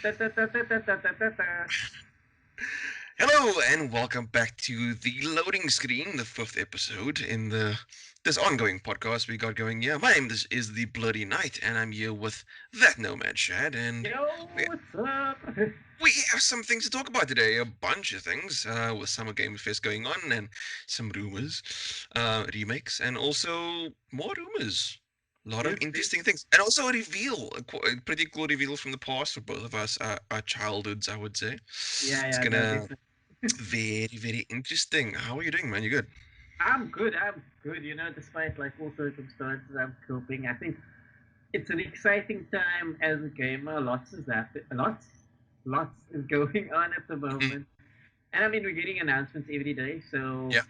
Hello and welcome back to the loading screen, the fifth episode in this ongoing podcast we got going here. My name is the Bloody Knight, and I'm here with that Nomad Shad, and Yo, we, what's up? we have some things to talk about today. A bunch of things with Summer Game Fest going on, and some rumors, remakes, and also more rumors. A lot of Yes, yes. interesting things, and also a reveal, a pretty cool reveal from the past for both of us, our childhoods, I would say. Yeah, It's yeah, no, gonna definitely. very, very interesting. How are you doing, man? You good? I'm good. I'm good. Despite like all circumstances, I'm coping. I think it's an exciting time as a gamer. Lots is going on at the Mhm. moment. And I mean, we're getting announcements every day. So Yeah.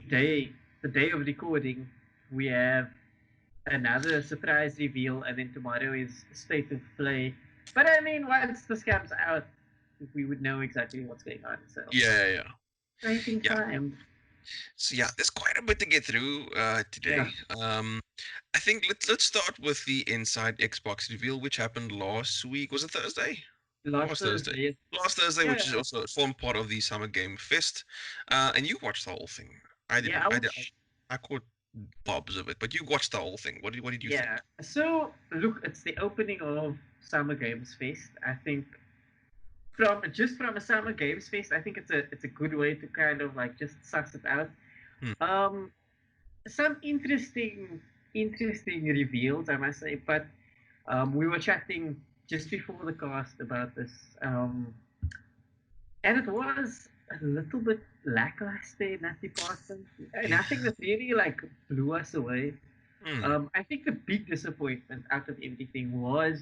today, the day of recording, we have another surprise reveal, and then tomorrow is state of play. But I mean, once this comes out, we would know exactly what's going on. So Yeah. exciting Yeah. time. So yeah, there's quite a bit to get through Yeah, today. I think let's start with the Inside Xbox reveal, which happened last week. Was it Thursday? last Last Thursday. Thursday. Last Thursday, which is Yeah, also formed part of the Summer Game Fest. And you watched the whole thing. I yeah. didn't. I caught bobs of it, but you watched the whole thing. What did you Yeah. think? So look, it's the opening of Summer Games Fest. I think from a Summer Games Fest, I think it's a good way to kind of like just suss it out. Hmm. Um, some interesting reveals, I must say. But we were chatting just before the cast about this, and it was a little bit lackluster in that department. Yeah. Nothing that really like blew us away. Hmm. I think the big disappointment out of everything was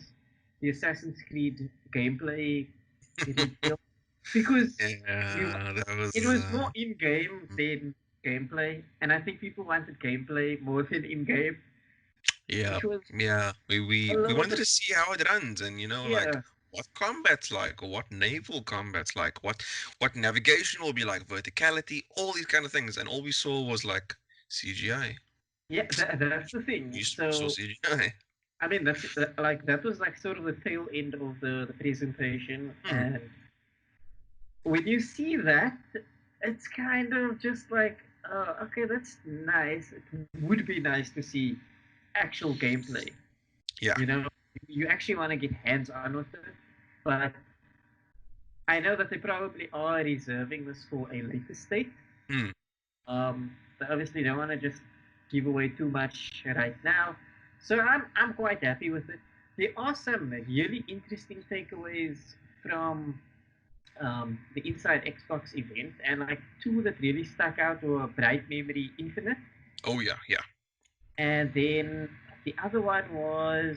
the Assassin's Creed gameplay reveal because we Yeah, that it was. was more in game than gameplay, and I think people wanted gameplay more than in game, Yeah, which was yeah. We a we we little wanted bit, to see how it runs, and like yeah, what combat's like, or what naval combat's like, what navigation will be like, verticality, all these kind of things, and all we saw was like CGI. yeah. That's the thing. We saw So CGI. I mean, that was like sort of the tail end of the presentation, Hmm. and when you see that, it's kind of just like, okay, that's nice. It would be nice to see actual gameplay. Yeah. You know, you actually want to get hands on with it, but I know that they probably are reserving this for a later state. Hmm. They obviously don't want to just give away too much right now, so I'm quite happy with it. There are some really interesting takeaways from the Inside Xbox event, and like two that really stuck out were Bright Memory Infinite, Oh yeah. and then the other one was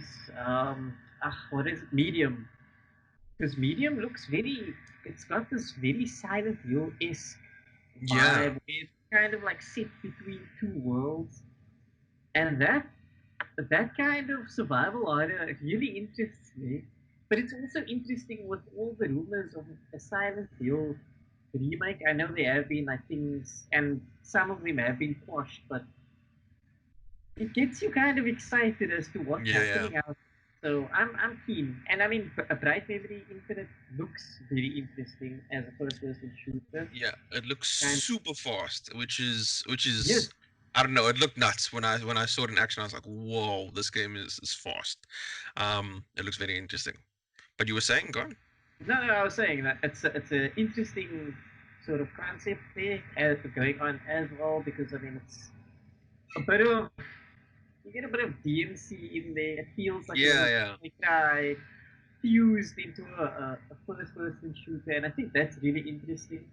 what is it? Medium, because Medium looks very. It's got this very Silent Hill esque Yeah. vibe, where it's kind of like set between two worlds, and that kind of survival horror really interests me. But it's also interesting with all the rumors of a Silent Hill remake. I know there have been like things, and some of them have been quashed, but it gets you kind of excited as to what's Yeah. happening out. So I'm keen, and I mean, a Bright Memory Infinite looks very interesting as a first-person shooter. Yeah. It looks And super fast, which is yes, I don't know. It looked nuts when I saw it in action. I was like, "Whoa, this game is fast." It looks very interesting. But you were saying, go on. no, I was saying that it's an interesting sort of concept there as going on as well because I mean it's a bit of you get a bit of DMC in there. It feels like a Yeah, little yeah. guy fused into a first-person shooter, and I think that's really interesting.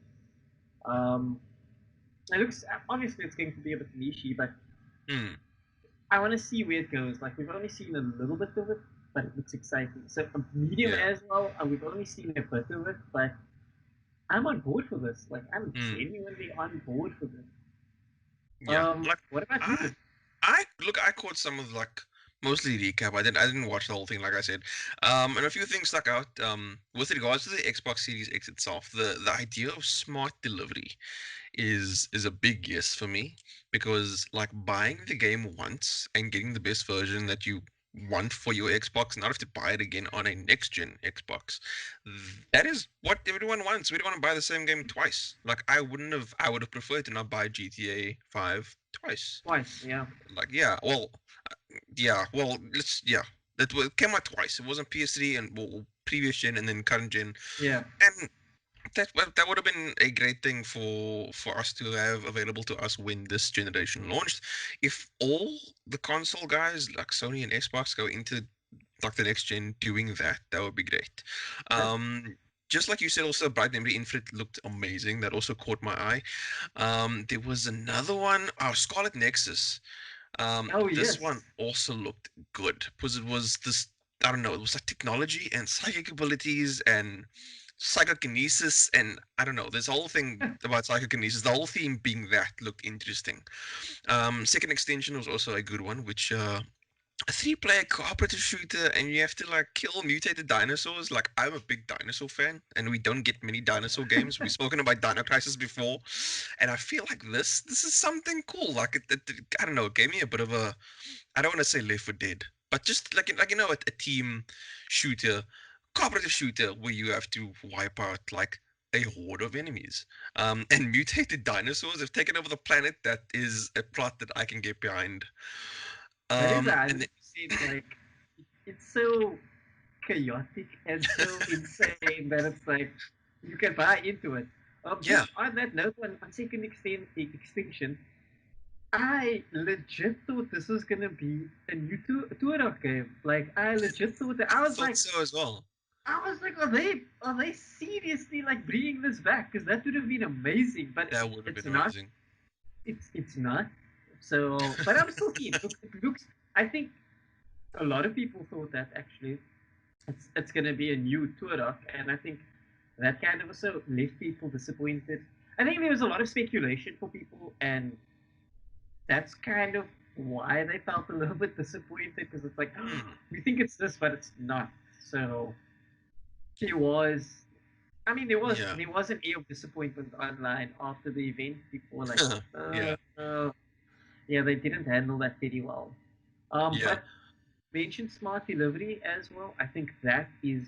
Um, it looks obviously it's going to be a bit nichey, but Hmm. I want to see where it goes. Like we've only seen a little bit of it, but it looks exciting. So a medium Yeah. as well. We've only seen a bit of it, but I'm on board for this. Like I'm Hmm. genuinely on board for this. Yeah. Like What about I you? I caught some of like mostly recap. I didn't watch the whole thing, like I said. And a few things stuck out. With regards to the Xbox Series X itself, the idea of smart delivery is a big yes for me, because like buying the game once and getting the best version that you want for your Xbox, not have to buy it again on a next gen Xbox. That is what everyone wants. We don't want to buy the same game twice. Like I would have preferred to not buy GTA 5 twice. Twice, yeah. Like it came out twice. It was on PS3 and well, previous gen and then current gen. Yeah. And that would have been a great thing for us to have available to us when this generation launched. If all the console guys like Sony and Xbox go into like the next gen doing that, that would be great. That, Just like you said, also Bright Memory Infinite looked amazing. That also caught my eye. There was another one, Scarlet Nexus. oh This one yes. also looked good because it was this. I don't know. It was like technology and psychic abilities and psychokinesis and I don't know. This whole thing about psychokinesis, the whole theme being that looked interesting. Second Extension was also a good one, which a three-player cooperative shooter, and you have to like kill mutated dinosaurs. Like I'm a big dinosaur fan, and we don't get many dinosaur games. We've spoken about Dino Crisis before, and I feel like this is something cool. Like I don't know, it gave me a bit of a I don't want to say Left 4 Dead, but just like a team shooter, cooperative shooter where you have to wipe out like a horde of enemies. And mutated dinosaurs have taken over the planet. That is a plot that I can get behind. That is And then, 100% like it's so chaotic and so insane that it's like you can buy into it. yeah, Just on that note, on second extinction, I legit thought this was gonna be a new Turok game. Like I legit thought that I thought so as well. I was like, are they seriously like bringing this back? Because that would have been amazing. But That would have it's been not. amazing. It's not. So, but I'm still keen. It looks. I think a lot of people thought that actually it's gonna be a new Turok, and I think that kind of also left people disappointed. I think there was a lot of speculation for people, and that's kind of why they felt a little bit disappointed because it's like Hmm. we think it's this, but it's not. So there was, I mean, there was Yeah, there was an air of disappointment online after the event. People were like, yeah, yeah, they didn't handle that very well. yeah, But mentioned smart delivery as well. I think that is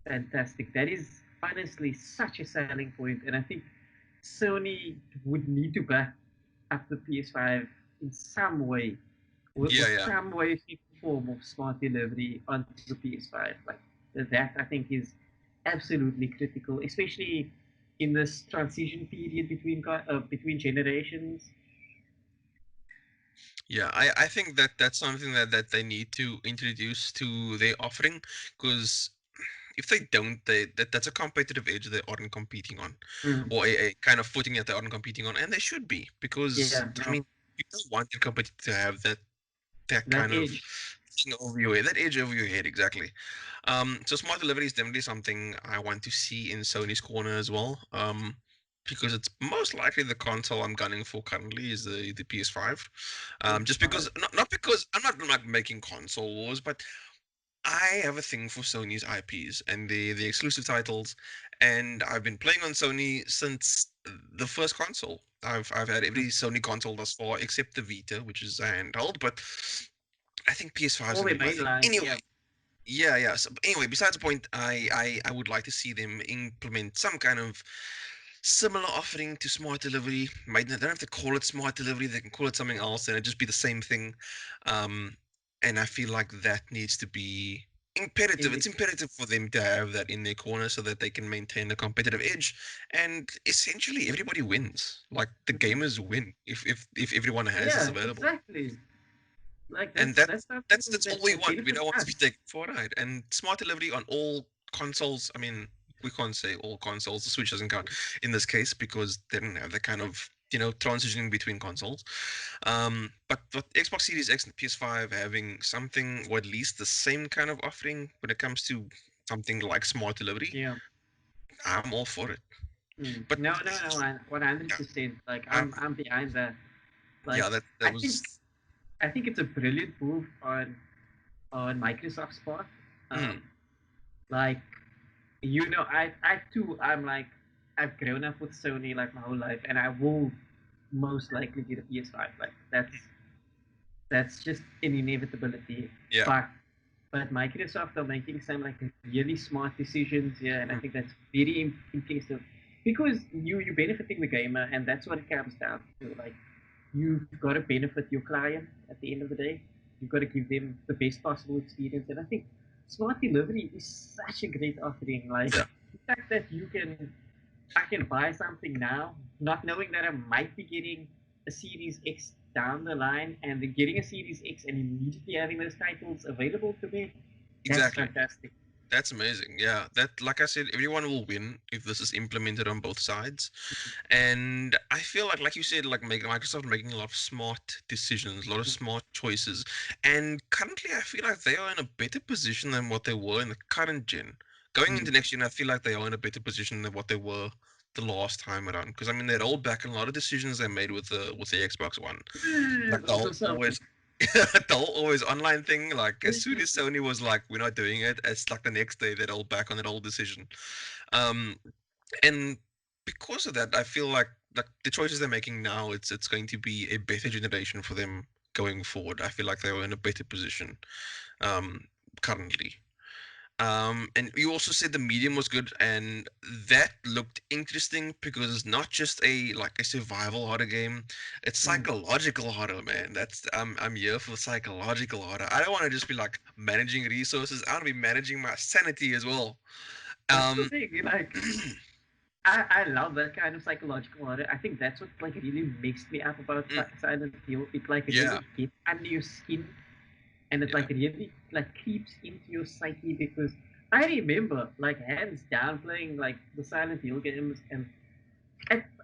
fantastic. That is honestly such a selling point, and I think Sony would need to back up the PS5 in some way, with yeah. some way, shape, or form of smart delivery onto the PS5. Like that, I think is absolutely critical, especially in this transition period between generations. Yeah, I think that that's something that they need to introduce to their offering because if they don't, that's a competitive edge they aren't competing on, Mm, or a kind of footing that they aren't competing on, and they should be because yeah, I no, mean you don't want your competitor to have that that kind of edge. thing over your head, that edge over your head, exactly. So smart delivery is definitely something I want to see in Sony's corner as well. Because it's most likely the console I'm gunning for currently is the PS5. Just PS5. because not because I'm not like making console wars, but I have a thing for Sony's IPs and the exclusive titles, and I've been playing on Sony since the first console. I've had every Sony console thus far except the Vita, which is a handheld, but I think PS5 is All gonna the be my main thing. line, Anyway, yeah. yeah. So anyway, besides the point, I would like to see them implement some kind of similar offering to smart delivery. Might they don't have to call it smart delivery; they can call it something else, and it just be the same thing. Um, and I feel like that needs to be imperative. In It's the imperative for them to have that in their corner so that they can maintain a competitive edge, and essentially everybody wins. Like the gamers win if everyone has this yeah, available, exactly. Like and that's something that's that, all we that want. We don't benefits want to be us. taken for a ride. And smart delivery on all consoles. I mean, we can't say all consoles. The Switch doesn't count in this case because they don't have the kind of transitioning between consoles. But Xbox Series X and PS5 having something or at least the same kind of offering when it comes to something like smart delivery, Yeah. I'm all for it. But No, no, no, 100%. yeah, Like uh, I'm behind that. yeah, Like that I think was. I think it's a brilliant move on Microsoft's part. Mm, Um, like I too, I'm like I've grown up with Sony like my whole life, and I will most likely get a PS5. Like that's just an inevitability. Yeah. But but Microsoft are making some like really smart decisions here, and I think Mm, that's very impressive because you're benefiting the gamer, and that's what it comes down to. Like you've got to benefit your client at the end of the day. You've got to give them the best possible experience, and I think smart delivery is such a great offering. Like yeah. the fact that I can buy something now, not knowing that I might be getting a Series X down the line, and then getting a Series X and immediately having those titles available to me. That's Exactly. fantastic. That's amazing. Yeah. That, like I said, everyone will win if this is implemented on both sides. And I feel like you said, like Microsoft making a lot of smart decisions, a lot of smart choices. And currently, I feel like they are in a better position than what they were in the current gen. Going Mm. into next gen, I feel like they are in a better position than what they were the last time around. Because I mean, they rolled back a lot of decisions they made with the Xbox One, like the Those whole are some. always. The whole always online thing, like as soon as Sony was like, "We're not doing it," it's like the next day they rolled back on that old decision. Um, and because of that, I feel like the choices they're making now, it's going to be a better generation for them going forward. I feel like they were in a better position um, currently. And you also said the medium was good, and that looked interesting because it's not just a like a survival horror game; it's Mm. psychological horror, man. That's I'm here for psychological horror. I don't want to just be like managing resources. I want to be managing my sanity as well. That's the Um, thing. Like I love that kind of psychological horror. I think that's what like really makes me up about mm, Silent Hill. It like yeah, really gets under your skin, and it yeah. like really like creeps into your psyche because I remember like hands down playing like the Silent Hill games, and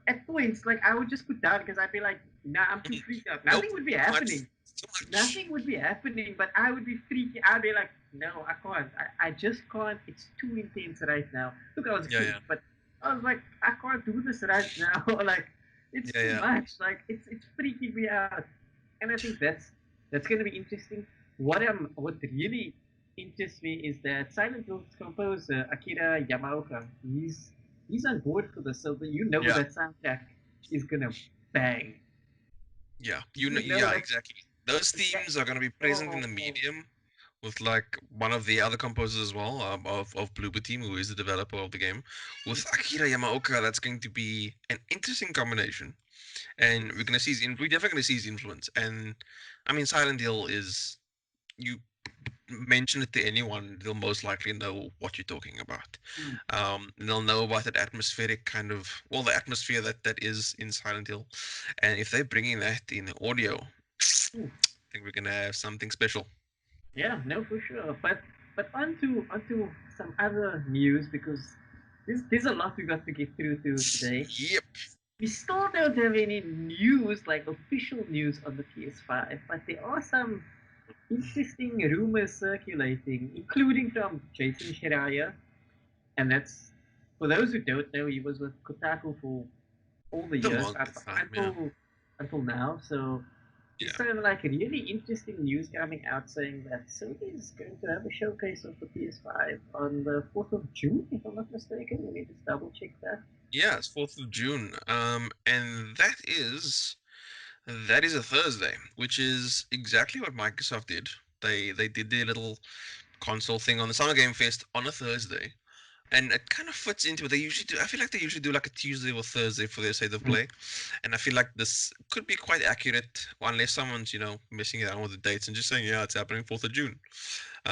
at points like I would just put down because I'd be like, nah, I'm too freaked out. Nope. Nothing would be Too much. happening. Too much. Nothing would be happening, but I would be freaking. I'd be like, no, I can't. I just can't. It's too intense right now. Look, I was a Yeah, kid, yeah, but I was like, I can't do this right now. Like, it's yeah, too yeah. much. Like, it's freaking me out. And I think that's going to be interesting. What really interests me is that Silent Hill's composer Akira Yamaoka, he's on board for this, so that you know Yeah, that soundtrack is gonna bang. yeah. You know Yeah, that exactly. Those that themes are going to be present in oh the medium with like one of the other composers as well, of Bloober Team, who is the developer of the game, with Akira Yamaoka. That's going to be an interesting combination, and we're going to see we're definitely going to see his influence. And I mean, Silent Hill is you mention it to anyone, they'll most likely know what you're talking about. mm, And they'll know about that atmospheric kind of, well, the atmosphere that is in Silent Hill. And if they're bringing that in audio, I mm. think we're gonna have something special. Yeah, no, for sure. But onto some other news because there's a lot we got to get through to today. Yep. We still don't have any news, like official news on the PS5, but there are some interesting rumors circulating, including from Jason Schreier, and that's for those who don't know, he was with Kotaku for all the The years longest time, yeah. until now. So there's Yeah. some like really interesting news coming out saying that Sony is going to have a showcase of the PS5 on the 4th of June, if I'm not mistaken. Let me just double check that. Yeah, it's 4th of June. And that is a Thursday, which is exactly what Microsoft did. They did their little console thing on the Summer Game Fest on a Thursday. And it kind of fits into what they usually do. I feel like they usually do like a Tuesday or Thursday for their state of Mm, play, and I feel like this could be quite accurate, unless someone's messing around with the dates and just saying, yeah, it's happening 4th of June.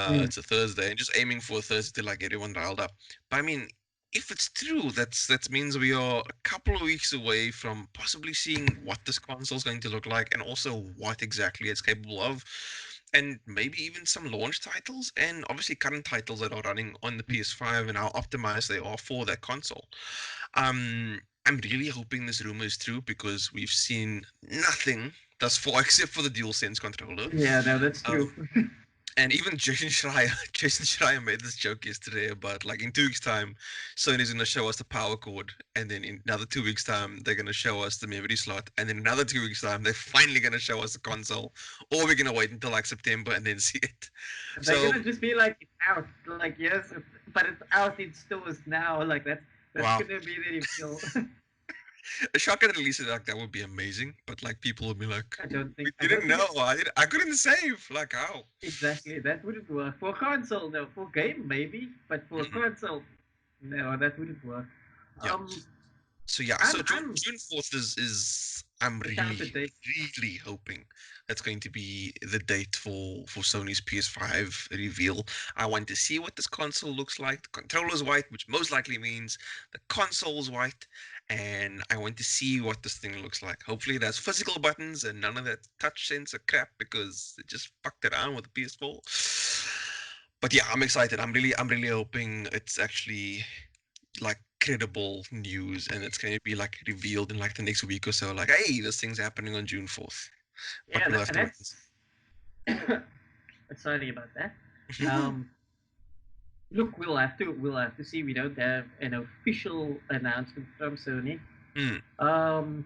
mm. It's a Thursday, and just aiming for a Thursday to like get everyone riled up. But I mean, if it's true, that means we are a couple of weeks away from possibly seeing what this console is going to look like, and also what exactly it's capable of, and maybe even some launch titles, and obviously current titles that are running on the PS5 and how optimized they are for that console. I'm really hoping this rumor is true because we've seen nothing thus far except for the DualSense controller. Yeah, no, that's Um, true. and even Jason Schreier, Jason Schreier made this joke yesterday about like in 2 weeks' time, Sony's gonna show us the power cord, and then in another 2 weeks' time, they're gonna show us the memory slot, and then another 2 weeks' time, they're finally gonna show us the console, or we're gonna wait until like September and then see it. They're So gonna just be like, it's out. Like, yes, but it's out in stores now. Like, that's wow, gonna be the reveal. A shotgun release like that would be amazing, but like people would be like, we I don't didn't think know. it's I couldn't save. Like how? exactly that wouldn't work for a console. No, for game maybe, but for a Mm, console, no, that wouldn't work. yeah. Um, So yeah, so I'm June 4th is I'm the really counter date. really hoping that's going to be the date for Sony's PS5 reveal. I want to see what this console looks like. The controller's white, which most likely means the console's white, and I want to see what this thing looks like. Hopefully, it has physical buttons and none of that touch sensor crap because it just fucked around with the PS4. But yeah, I'm excited. I'm really hoping it's actually like credible news and it's going to be like revealed in like the next week or so like hey this thing's happening on June 4th, but Yeah, we'll have to wait and that's. Sorry about that. see. Um, look, we'll have to see. We don't have an official announcement from Sony. Hmm. Um,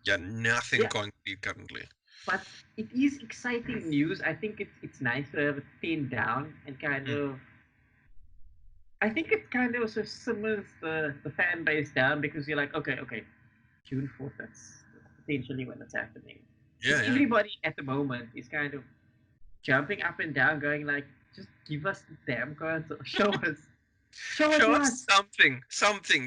Yeah, nothing yeah, concrete currently. but it is exciting news. I think it's nice to have it pinned down and kind Hmm. of. I think it kind of also simmers the fan base down because you're like, okay, June 4th, that's potentially when it's happening. Yeah, Because yeah. everybody at the moment is kind of jumping up and down, going like, just give us the damn console, show it Show to us us. something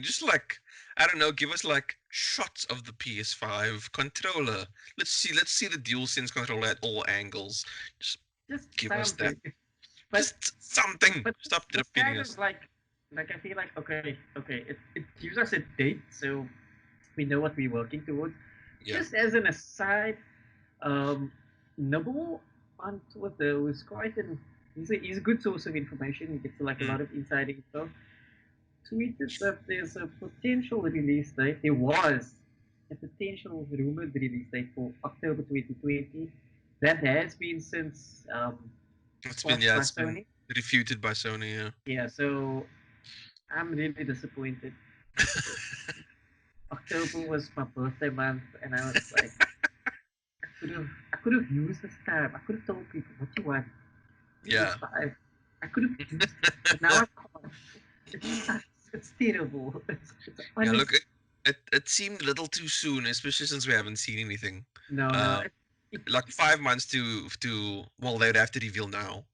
just like I don't know, give us like shots of the PS5 controller. Let's see the DualSense controller at all angles. Just Just give us that. something. But Just something. but Stop it's repeating kind us. of like I feel like okay, it gives us a date so we know what we're working towards. Yeah. Just as an aside, um, Nibble on Twitter was quite an he's a good source of information. He gets like a Hmm. lot of inside info. Tweeted that there's a potential release date. There was a potential rumored release date for October 2020. That has been since It's been squashed yeah, by it's been Sony. refuted by Sony, yeah. Yeah, so I'm really disappointed because October was my birthday month, and I was like, I could have used this time. I could have told people what you want. Yeah. PS5. I could have used it, but now I can't. It sucks. It's terrible. It's Yeah, honest. look, it seemed a little too soon, especially since we haven't seen anything. No. Uh, It like 5 months to well, they'd have to reveal now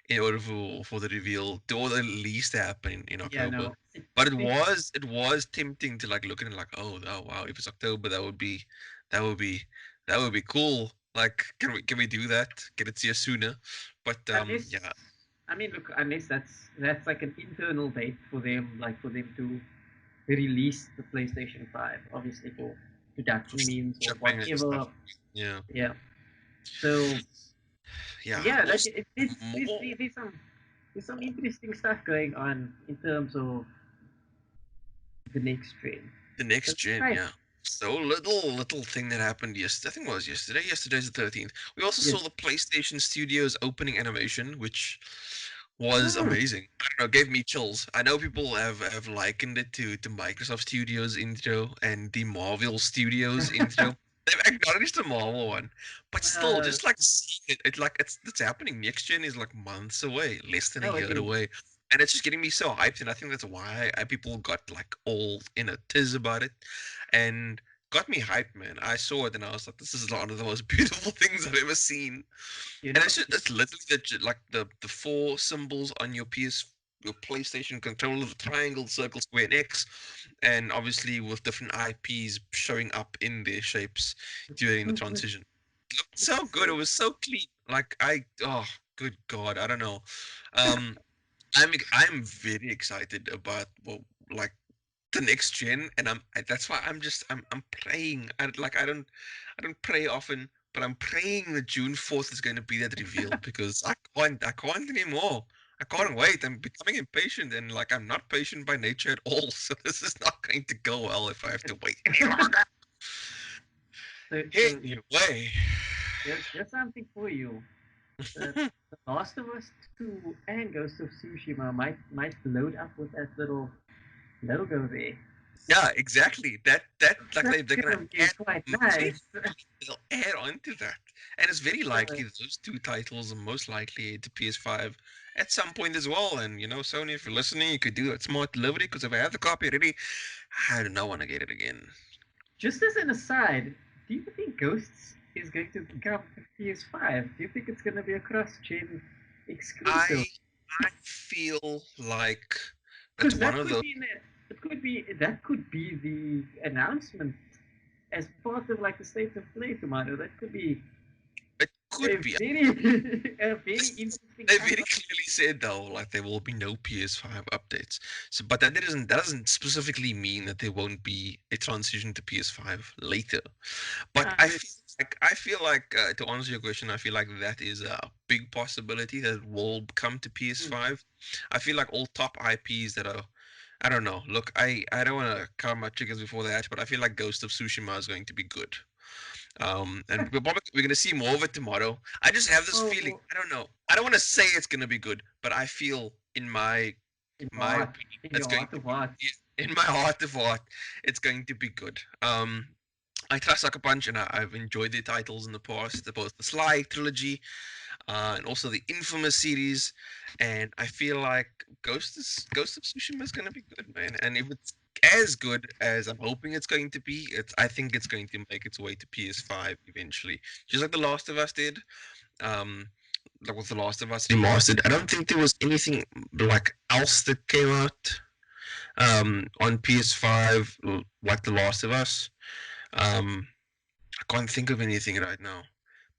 in order for the reveal to or the release to happen in yeah, October. no. But It it was tempting to like look at it like, oh wow, if it's October, that would be that would be cool. Like, can we do that? Get it to you sooner? But unless yeah, I mean, look, unless that's like an internal date for them, like for them to release the PlayStation 5, obviously for for production means or shipping and stuff. whatever. Yeah, Yeah. So yeah. yeah, like Also, more there's some interesting stuff going on in terms of the next trend. the So next it's gen, nice. yeah. So little thing that happened yesterday. I think it was yesterday. Yesterday's the 13th. We also saw Yes. the PlayStation Studios opening animation, which was Mm. amazing. I don't know, gave me chills. I know people have likened it to Microsoft Studios intro and the Marvel Studios intro. They've acknowledged the Marvel one, but still, uh, just like seeing it like it's happening. Next gen is like months away, less than a no, it year is. away, and it's just getting me so hyped. And I think that's why people got like all in a tiz about it, and got me hyped, man. I saw it and I was like, this is one of the most beautiful things I've ever seen. You And know, it's literally like the four symbols on your PlayStation controller, the triangle, circle, square, and X, and obviously with different IPs showing up in their shapes it's during the so good. transition. It looked so It's good. It so was so clean. Like good God, I don't know. Um, I'm very excited about like the next gen, and that's why I'm praying. I don't pray often, but I'm praying that June 4th is going to be that reveal because I can't anymore. I can't wait. I'm becoming impatient, and like I'm not patient by nature at all. So this is not going to go well if I have to wait any longer. so Anyway, there's something for you. The Last of Us 2 and Ghost of Tsushima might load up with that little logo there. yeah, exactly. That like That's they're gonna gonna be add quite very nice. they'll add on to that. And it's very Uh, likely that those two titles are most likely to PS5 at some point as well. And Sony, if you're listening, you could do that smart delivery because if I have the copy already, I do not want to get it again. Just as an aside, do you think Ghosts is going to come to PS5? Do you think it's going to be a cross-gen exclusive? I feel like it's Because one that of could those. be the announcement as part of like the state of play tomorrow. That could be It a could be. very a very interesting They very cover. clearly said though, like there will be no PS5 updates. So, but that doesn't specifically mean that there won't be a transition to PS5 later. But It's I feel like to answer your question, I feel like that is a big possibility that it will come to mm, PS5. I feel like all top IPs that are, I don't know. Look, I don't want to count my chickens before that, but I feel like Ghost of Tsushima is going to be good. And we're gonna see more of it tomorrow. I just have this feeling. oh, I don't know. I don't want to say it's gonna be good, but I feel in in your my heart, opinion, in it's your going heart to of be hearts. in my heart of heart, it's going to be good. I trust Sucker Punch, and I've enjoyed their titles in the past, both the Sly trilogy and also the Infamous series. And I feel like Ghost of Tsushima is going to be good, man. And if it's as good as I'm hoping it's going to be, I think it's going to make its way to PS5 eventually, just like The Last of Us did. Um, like with The Last of Us remastered, I don't think there was anything like else that came out on PS5 like The Last of Us. Um, I can't think of anything right now.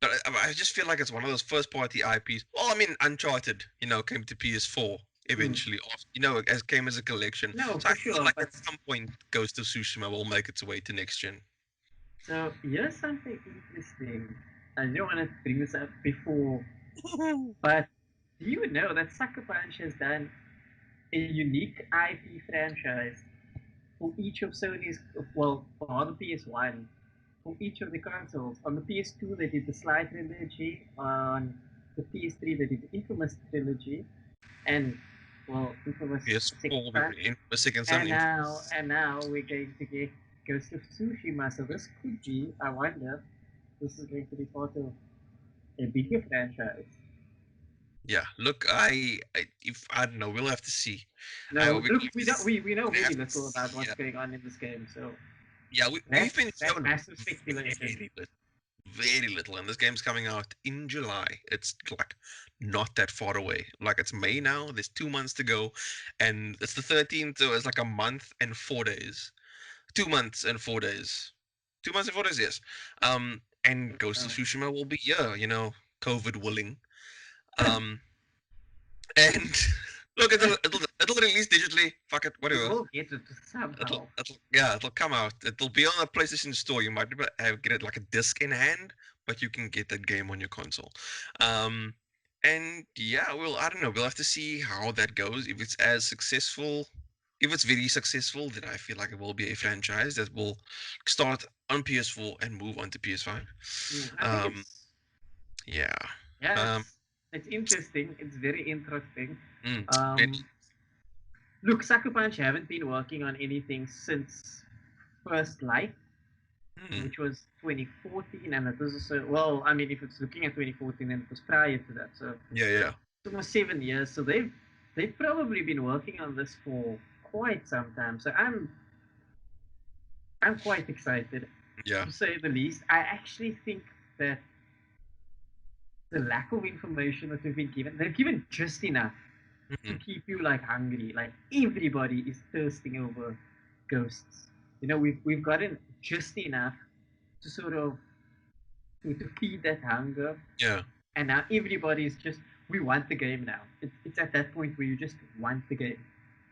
But I just feel like it's one of those first party IPs. Well, I mean, Uncharted, came to PS4 Mm. eventually, as came as a collection. No, So I for feel sure. like But at some point, Ghost of Tsushima will make its way to next gen. so here's something interesting. I don't want to bring this up before, but do you know that Sucker Punch has done a unique IP franchise for each of Sony's, well, for the PS1, for each of the consoles. On the PS2, they did the Sly trilogy. On the PS3, they did the Infamous trilogy, and well, Infamous Second PS4, Son. the second son, And now we're going to get Ghost of Tsushima. So this could be, I wonder, this is going to be part of a bigger franchise. yeah. Look, if I don't know, we'll have to see. No, We look, have we know we very have to little about see. what's going on in this game, so Yeah, we've been that's shown massive speculation. very little, very little, and this game's coming out in July. It's like not that far away. Like it's May now. There's 2 months to go, and it's the 13th, so it's like a month and 4 days. 2 months and 4 days. 2 months and 4 days, yes. And Ghost of Oh, Tsushima will be here. COVID willing. Um, and look, it'll release digitally. Fuck it, we whatever. will get it It'll, somehow. it'll yeah, it'll come out. It'll be on the PlayStation Store. You might get it like a disc in hand, but you can get that game on your console. Um, and yeah, I don't know. We'll have to see how that goes. If it's as successful, if it's very successful, then I feel like it will be a franchise that will start on PS4 and move on to PS5. I think Um, it's yeah. yeah, Um, it's interesting. It's very interesting. mm, it, Um, look, Sucker Punch haven't been working on anything since First Light, mm, which was 2014, and it was also, well, I mean, if it's looking at 2014, then it was prior to that, so yeah, yeah, it's almost 7 years. So they've probably been working on this for quite some time. So I'm quite excited, yeah. to say the least. I actually think that the lack of information that they've given just enough to Mm, keep you like hungry. Like everybody is thirsting over ghosts. We've gotten just enough to sort of to feed that hunger, yeah, and now everybody is just we want the game now. It's at that point where you just want the game,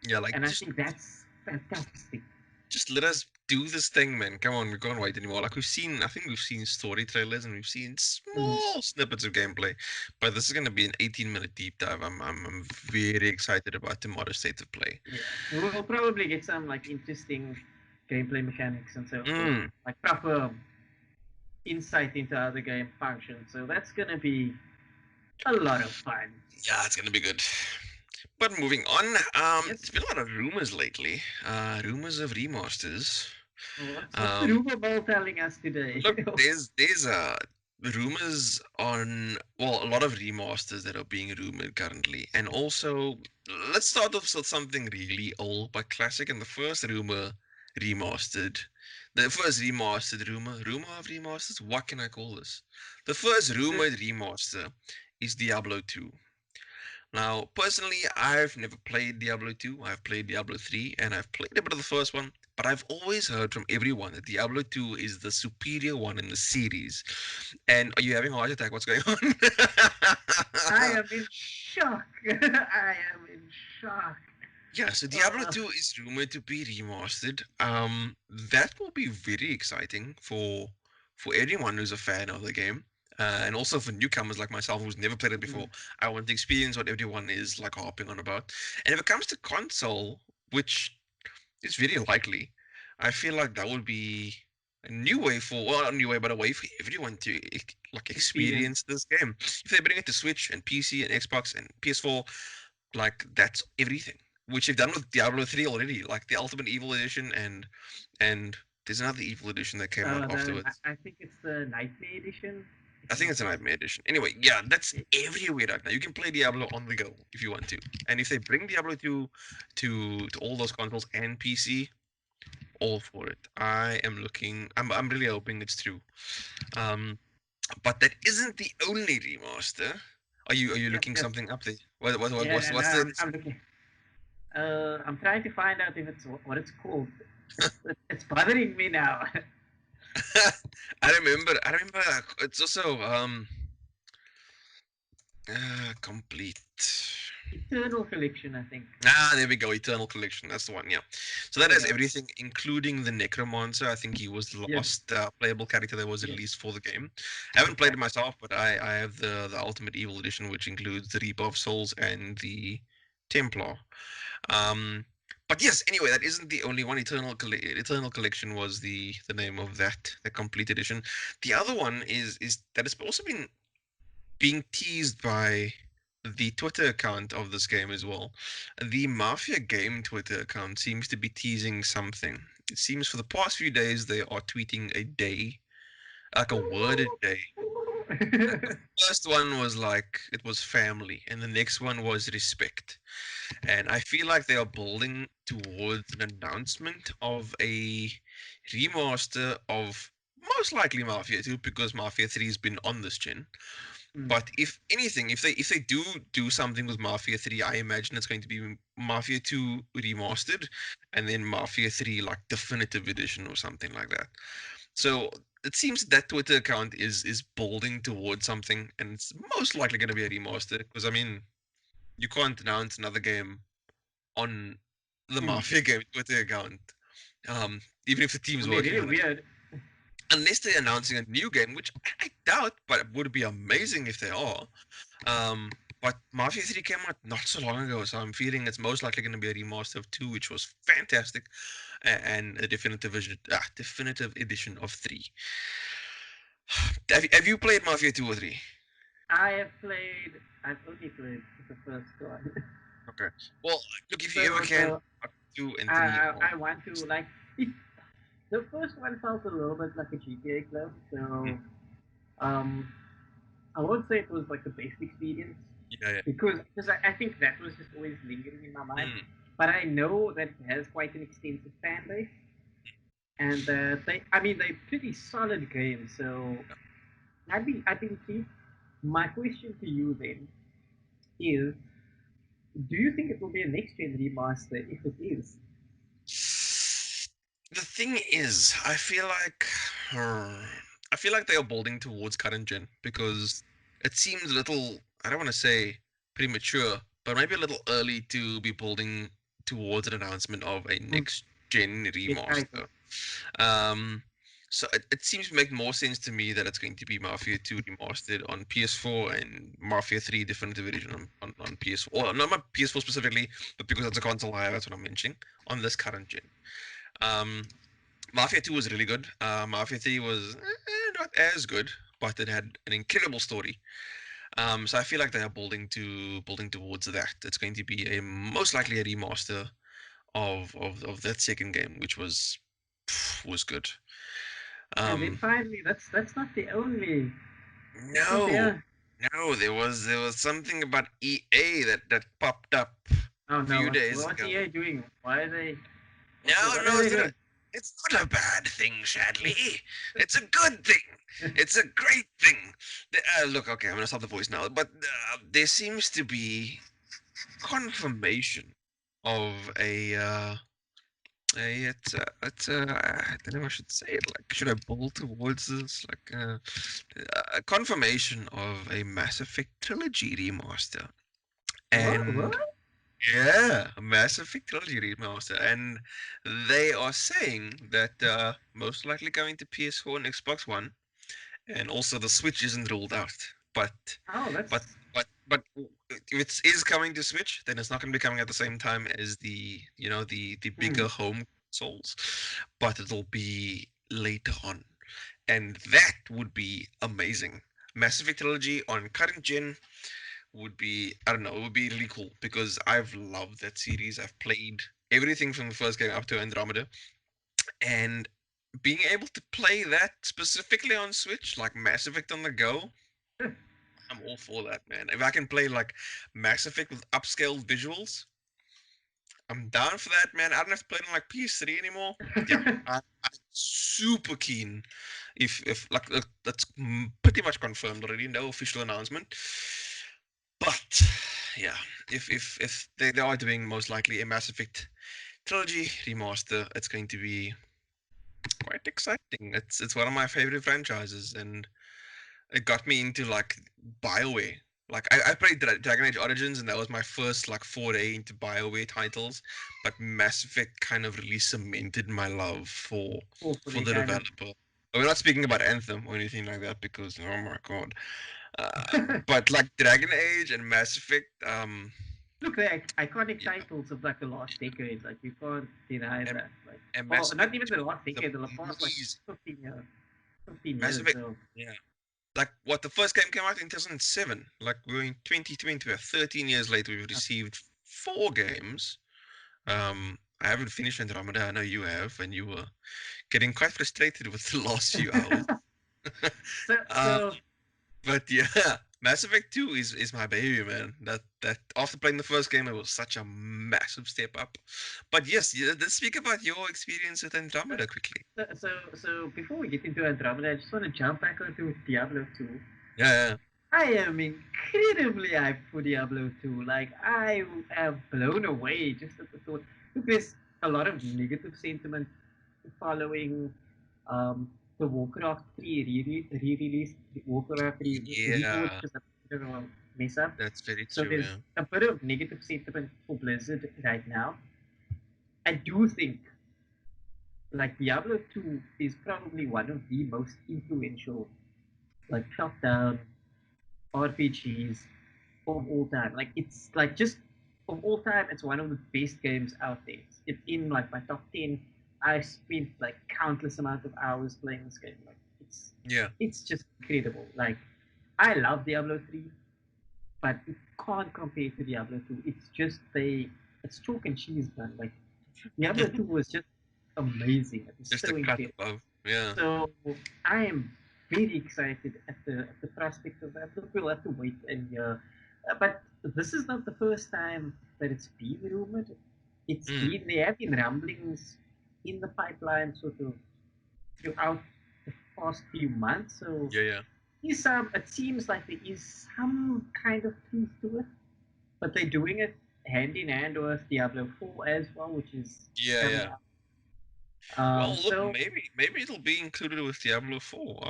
yeah. Like and I think that's fantastic. just let us do this thing, man. Come on, we can't wait anymore. Like I think we've seen story trailers and we've seen Mm. small snippets of gameplay, but this is gonna be an 18-minute deep dive. I'm very excited about tomorrow's state of play. Yeah, we'll probably get some like interesting gameplay mechanics and so forth, Mm, like proper insight into how the game functions. So that's gonna be a lot of fun. yeah, it's gonna be good. But moving on, Yes. there's been a lot of rumors lately. Rumors of remasters. What's the Um, rumor ball telling us today? Look, there's rumors on, well, a lot of remasters that are being rumored currently, and also let's start off with something really old but classic. And the first rumor remastered The first remastered rumor of remasters. What can I call this? The first rumored remaster is Diablo 2. Now, personally, I've never played Diablo 2. I've played Diablo 3 and I've played a bit of the first one, but I've always heard from everyone that Diablo 2 is the superior one in the series. And are you having a heart attack? What's going on? I am in shock. I am in shock. Yeah, so Diablo Uh, 2 is rumored to be remastered. That will be very exciting for anyone who's a fan of the game. And also for newcomers like myself who's never played it before. mm, I want to experience what everyone is like harping on about. And if it comes to console, which is very likely, I feel like that would be a new way for, well, not a new way, but a way for everyone to like experience. experience this game. If they bring it to Switch and PC and Xbox and PS4, like that's everything. Which they've done with Diablo 3 already, like the Ultimate Evil Edition and there's another Evil Edition that came out afterwards. I think it's the Nightmare Edition, if I I'm think not it's a wrong. Nightmare Edition. Anyway, yeah, that's everywhere right now. You can play Diablo on the go if you want to. And if they bring Diablo 2 to all those consoles and PC, all for it. I am looking I'm really hoping it's true. Um but that isn't the only remaster. Are you Yep, looking yep. something up there? What Yeah, and what's the I'm looking. I'm trying to find out if it's what it's called. It's bothering me now. I remember it's also complete. Eternal Collection, I think. Ah, there we go. Eternal Collection. That's the one. Yeah. So that There you has go. everything, including the Necromancer. I think he was the Yes, last playable character that was yes, released for the game. I haven't played it exactly. myself, but I have the Ultimate Evil Edition, which includes the Reaper of Souls and the Templar. Um, but yes, anyway, that isn't the only one. Eternal Collection was the name of that, the complete edition. The other one is that it's also been being teased by the Twitter account of this game as well. The Mafia Game Twitter account seems to be teasing something. It seems for the past few days they are tweeting a day, like a word a day. First one was like it was family, and the next one was respect. And I feel like they are building towards an announcement of a remaster of most likely Mafia 2 because Mafia 3 has been on this gen. Mm. But if anything, if they do something with Mafia 3, I imagine it's going to be Mafia 2 remastered and then Mafia 3 like definitive edition or something like that. So it seems that Twitter account is building towards something and it's most likely going to be a remaster because I mean, you can't announce another game on the Mm. Mafia game Twitter account. Even if the team's Would be working really on it. weird. Unless they're announcing a new game, which I doubt, but it would be amazing if they are. But Mafia 3 came out not so long ago, so I'm feeling it's most likely going to be a remaster of 2, which was fantastic, and a definitive edition of 3. Have you played Mafia 2 or 3? I have played. I've only played the first one. Okay. Well, look, if you ever so can, so 2 and 3 I are. I want to like. It, the first one felt a little bit like a GTA clone. Mm, So um, I won't say it was like the best experience yeah, yeah. because I think that was just always lingering in my mind. Mm, But I know that it has quite an extensive fan base, and I mean they're pretty solid games. So I'd be intrigued. My question to you then is: do you think it will be a next gen remaster? If it is, The thing is, I feel like they are building towards current gen because it seems a little, I don't want to say premature, but maybe a little early to be building towards an announcement of a mm, next gen next title. remaster. Um, so it seems to make more sense to me that it's going to be Mafia 2 remastered on PS4 and Mafia 3 Definitive Edition on PS4. Well, not PS4 specifically, but because it's a console I have, that's what I'm mentioning on this current gen. Um, Mafia 2 was really good. Mafia 3 was not as good, but it had an incredible story. So I feel like they are building towards that. It's going to be a most likely a remaster of that second game, which was good. And then Um, finally, that's not the only. Isn't no, there? no, there was something about EA that popped up Oh a no, few days what's ago. EA doing? Why are they? No, What no, are they it's not. doing? It's not a bad thing, Shadley. It's a good thing. It's a great thing. Look, okay, I'm gonna stop the voice now. But there seems to be confirmation of I don't know how I should say it. Like, should I build towards this? Like, a confirmation of a Mass Effect trilogy remaster, What? and yeah, a Mass Effect trilogy remaster, and they are saying that most likely going to PS4 and Xbox One, and also the Switch isn't ruled out. But Oh, but that's if it is coming to Switch, then it's not going to be coming at the same time as the hmm. bigger home consoles, but it'll be later on, and that would be amazing. Mass Effect trilogy on current gen would be, I don't know, it would be really cool because I've loved that series. I've played everything from the first game up to Andromeda, and being able to play that specifically on Switch, like Mass Effect on the go, I'm all for that, man. If I can play like Mass Effect with upscaled visuals, I'm down for that, man. I don't have to play it on like PS3 anymore. Yeah, I'm super keen. If like that's pretty much confirmed already, no official announcement. But yeah, if they are doing most likely a Mass Effect trilogy remaster, it's going to be quite exciting. It's one of my favorite franchises, and it got me into like BioWare. Like I played Dragon Age Origins, and that was my first like foray into BioWare titles. But Mass Effect kind of really cemented my love for for the the kind of developer. We're not speaking about Anthem or anything like that because oh my god. But like Dragon Age and Mass Effect, look, they're iconic titles of like the last decade. Like you can't deny and, that. Like, and well, Mass not Effect even 2 the last is decade, the past like amazing. 15 years. 15 Mass years. Effect, So yeah. Like what the first game came out in 2007. Like we're in 2020, we're 13 years later. We've received four games. I haven't finished Andromeda. I know you have, and you were getting quite frustrated with the last few hours. so uh, so but yeah, Mass Effect 2 is my baby, man. That after playing the first game, it was such a massive step up. But yes, let's speak about your experience with Andromeda quickly. so before we get into Andromeda, I just want to jump back onto Diablo 2. Yeah, I am incredibly hyped for Diablo 2. Like I am blown away just at the thought. Look, there's a lot of negative sentiment following the Warcraft 3 re-release, Warcraft 3 Reforged, yeah, because I don't know, mess up. that's very So true. there's Yeah, a bit of negative sentiment for Blizzard right now. I do think like Diablo 2 is probably one of the most influential like top-down RPGs of all time. Like it's like just of all time, it's one of the best games out there. It's in like my top 10. I spent like countless amount of hours playing this game. Like yeah. it's just incredible. Like I love Diablo 3, but it can't compare to Diablo 2. It's just it's chalk and cheese, man. Like Diablo 2 was just amazing. It was Just a so cut incredible. above. Yeah. So I am very excited at the prospect of that. Look, we'll have to wait and but this is not the first time that it's been rumored. It's Mm. been there have been ramblings in the pipeline sort of throughout the past few months. So Yeah, yeah, is some it seems like there is some kind of truth to it, but they're doing it hand in hand with Diablo 4 as well, which is yeah, coming yeah. out. Well, look, So maybe it'll be included with Diablo 4.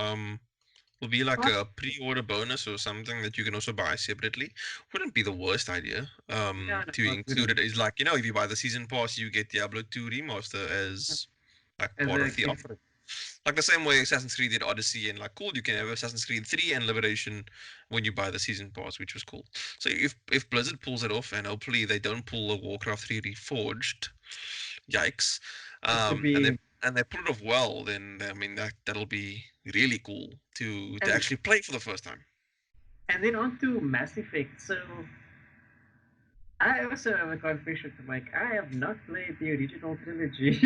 It'll be like poss- a pre-order bonus or something that you can also buy separately. Wouldn't be the worst idea. no, no, To not good. include it is like if you buy the season pass, you get Diablo 2 remaster as like As part a of the gift. offering. Like the same way Assassin's Creed did Odyssey, and like cool, you can have Assassin's Creed 3 and Liberation when you buy the season pass, which was cool. So if Blizzard pulls it off, and hopefully they don't pull the Warcraft 3 Reforged, yikes, It would and be they pull it off well, then I mean that'll be really cool to and actually play for the first time. then on to Mass Effect. So I also have a confession to make. I have not played the original trilogy.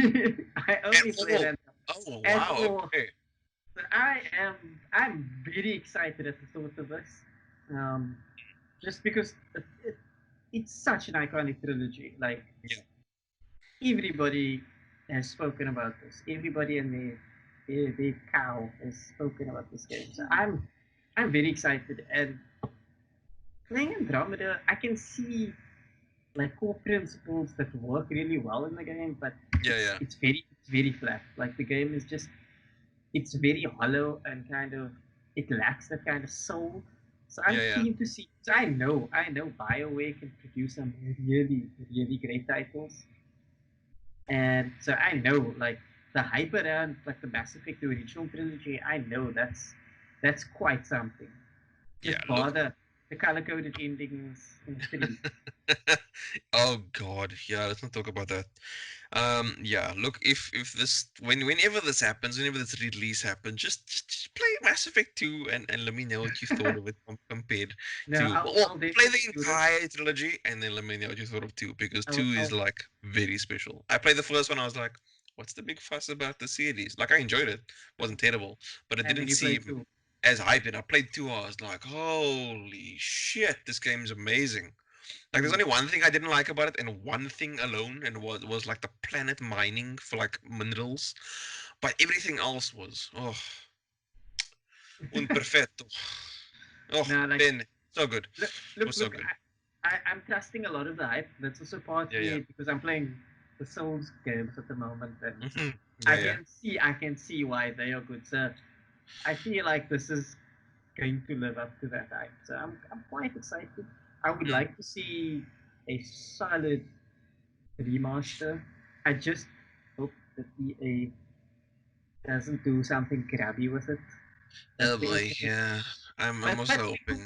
I And only played oh, it oh at wow, all. okay, So I'm very excited at the thought of this. Um, just because it's such an iconic trilogy. Like yeah, everybody. has spoken about this. Everybody and their cow has spoken about this game. So I'm very excited. And playing Andromeda, I can see like core principles that work really well in the game, but Yeah, yeah, it's very flat. Like the game is just it's very hollow and kind of it lacks that kind of soul. So I'm yeah, yeah, keen to see. So I know BioWare can produce some really great titles, and so I know like the hype around like the Mass Effect the original trilogy. I know that's quite something. yeah. Just Look, bother the color coded endings in three. oh God, yeah. Let's not talk about that. Yeah. Look, if this whenever this happens, whenever this release happens, just play Mass Effect 2 and let me know what you thought of it compared No, to well, I'll play the definitely do that. entire trilogy and then let me know what you thought of 2 because 2 is I'll like very special. I played the first one, I was like, what's the big fuss about the series? Like I enjoyed it, wasn't terrible, but it and then didn't you play seem two. as hyped. And I played 2, I was like, holy shit, this game's amazing. Like there's Mm. only one thing I didn't like about it, and one thing alone, and was like the planet mining for like minerals. But everything else was un perfetto. Oh, No, like Ben, so good. look, It look, was so look. good. I'm trusting a lot of the hype. That's also Yeah, yeah. partly because I'm playing the Souls games at the moment, and Hmm. Yeah, yeah. I can see why they are good. So I feel like this is going to live up to that hype. So I'm quite excited. I would Mm. like to see a solid remaster. I just hope that EA doesn't do something grabby with it. That's Oh the boy, only thing. yeah. I'm But also hoping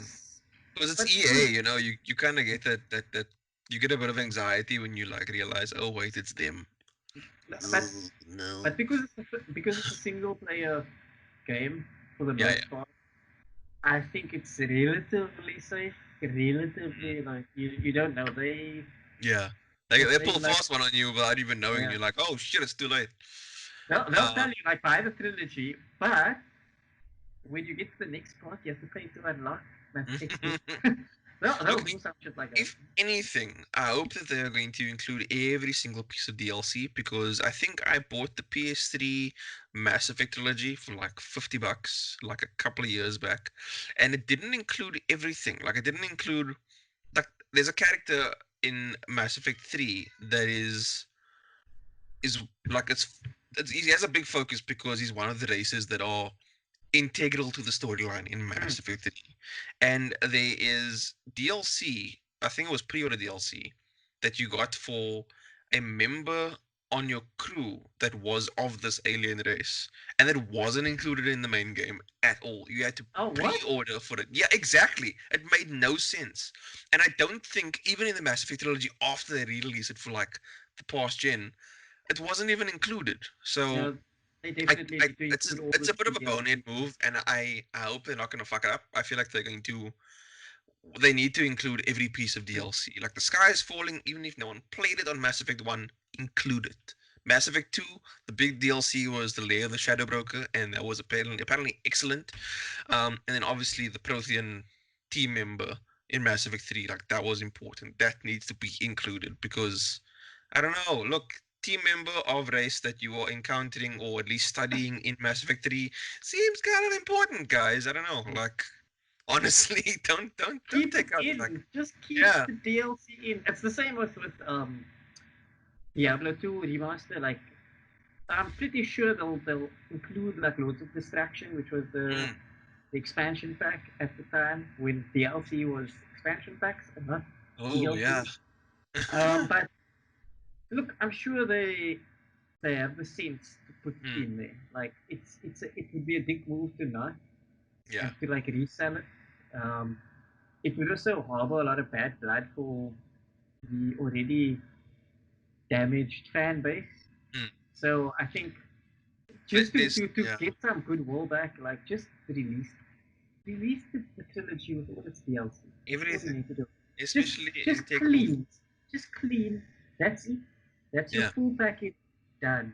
because it's because EA, you kind of get that you get a bit of anxiety when you like realize, oh wait, it's them. but Oh no. because it's a single player game for the Yeah, most yeah. part, I think it's relatively safe. Mm. Relatively like you don't know Yeah. They they pull a like fast one on you without even knowing, and yeah you're like, oh shit, it's too late. they'll Uh, tell you like buy the trilogy, but when you get to the next part, you have to pay to unlock that extra. They'll look, do some shit like that. if anything, I hope that they're going to include every single piece of DLC because I think I bought the PS3 Mass Effect trilogy for like $50 like a couple of years back, and it didn't include everything. Like it didn't include like there's a character in Mass Effect 3 that is like he has a big focus because he's one of the races that are integral to the storyline in Mm. Mass Effect 3. And there is DLC, I think it was pre-order DLC, that you got for a member on your crew that was of this alien race. And it wasn't included in the main game at all. You had to Oh what? pre-order for it. Yeah, exactly. It made no sense. And I don't think even in the Mass Effect trilogy after they re-released it for like the past gen, it wasn't even included. So No, they definitely need to it's include all it's the a bit of a bonehead DLC. move, and I hope they're not going to fuck it up. I feel like they're going to. They need to include every piece of Mm. DLC. Like the sky is falling, even if no one played it on Mass Effect One, include it. Mass Effect Two, the big DLC was the Lair of the Shadow Broker, and that was apparently excellent. And then obviously the Prothean team member in Mass Effect 3, like that was important. That needs to be included because I don't know. Look, team member of race that you are encountering or at least studying in Mass Effect 3 seems kind of important, guys. I don't know. Like honestly, don't Keep it take out like in. Just keep yeah. the DLC in. It's the same with Diablo 2 remaster. Like I'm pretty sure they'll include like loads of distraction, which was Mm. the expansion pack at the time when DLC was expansion packs and not Oh yeah. DLC. But look, I'm sure they have the sense to put it Mm. in there. Like it would be a big move to not Yeah. and to like resell it. Um, it would also harbor a lot of bad blood for the already damaged fan base. Mm. So I think just There's to yeah get some goodwill back, like just release the trilogy with all its DLC. That's all you everything, need to do. Just especially just integral. clean, just clean. That's it. That's your Yeah. full package done.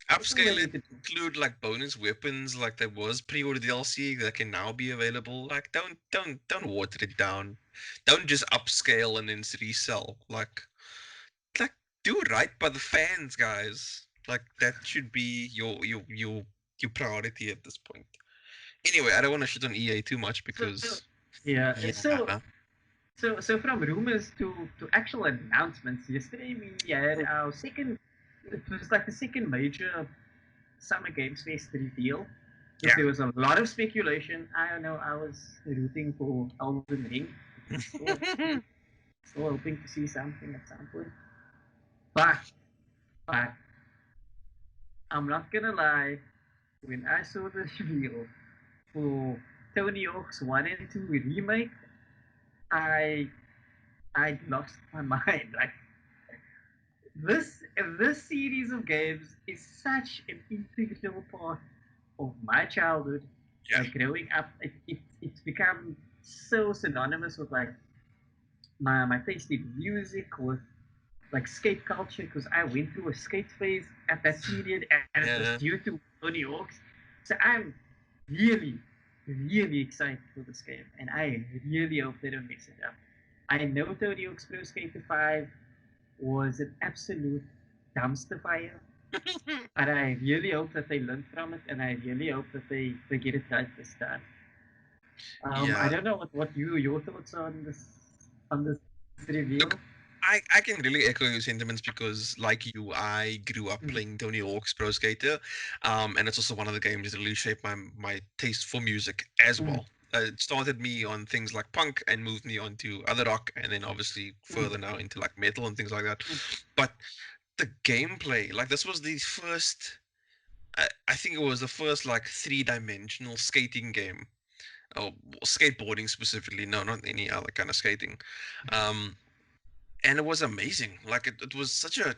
That's all they Upscale it, need to do. include like bonus weapons like there was pre-order DLC that can now be available. Like don't water it down. Don't just upscale and then resell. Like do right by the fans, guys. Like that should be your priority at this point. Anyway, I don't want to shit on EA too much So because yeah, yeah. so from rumors to actual announcements. Yesterday we had our second. It was like the second major Summer Games Fest reveal. Because Yeah. there was a lot of speculation. I don't know. I was rooting for Elden Ring. Still hoping to see something at some point. But but I'm not gonna lie. When I saw the reveal for Tony Hawk's 1 and 2 remake, I I lost my mind. Like this this series of games is such an integral part of my childhood. Yeah. Like growing up, it's become so synonymous with like my taste in music, with like skate culture, because I went through a skate phase at that period, and it was Yeah. due to Tony Hawk's. So I'm really, really excited for this game, and I really hope they don't mess it up. I know Tony Hawk's Pro Skater 5 was an absolute dumpster fire, and I really hope that they learn from it, and I really hope that they get it right this time. I Yeah. don't know what your thoughts on this reveal. Look, I can really echo your sentiments because, like you, I grew up Mm, playing Tony Hawk's Pro Skater, and it's also one of the games that really shaped my taste for music as mm, well. It started me on things like punk and moved me on to other rock, and then obviously mm, further now into like metal and things like that. mm, But the gameplay, like this was the first. I think it was the first like three-dimensional skating game. Oh, skateboarding specifically. No, not any other kind of skating. Um, and it was amazing. Like it was such a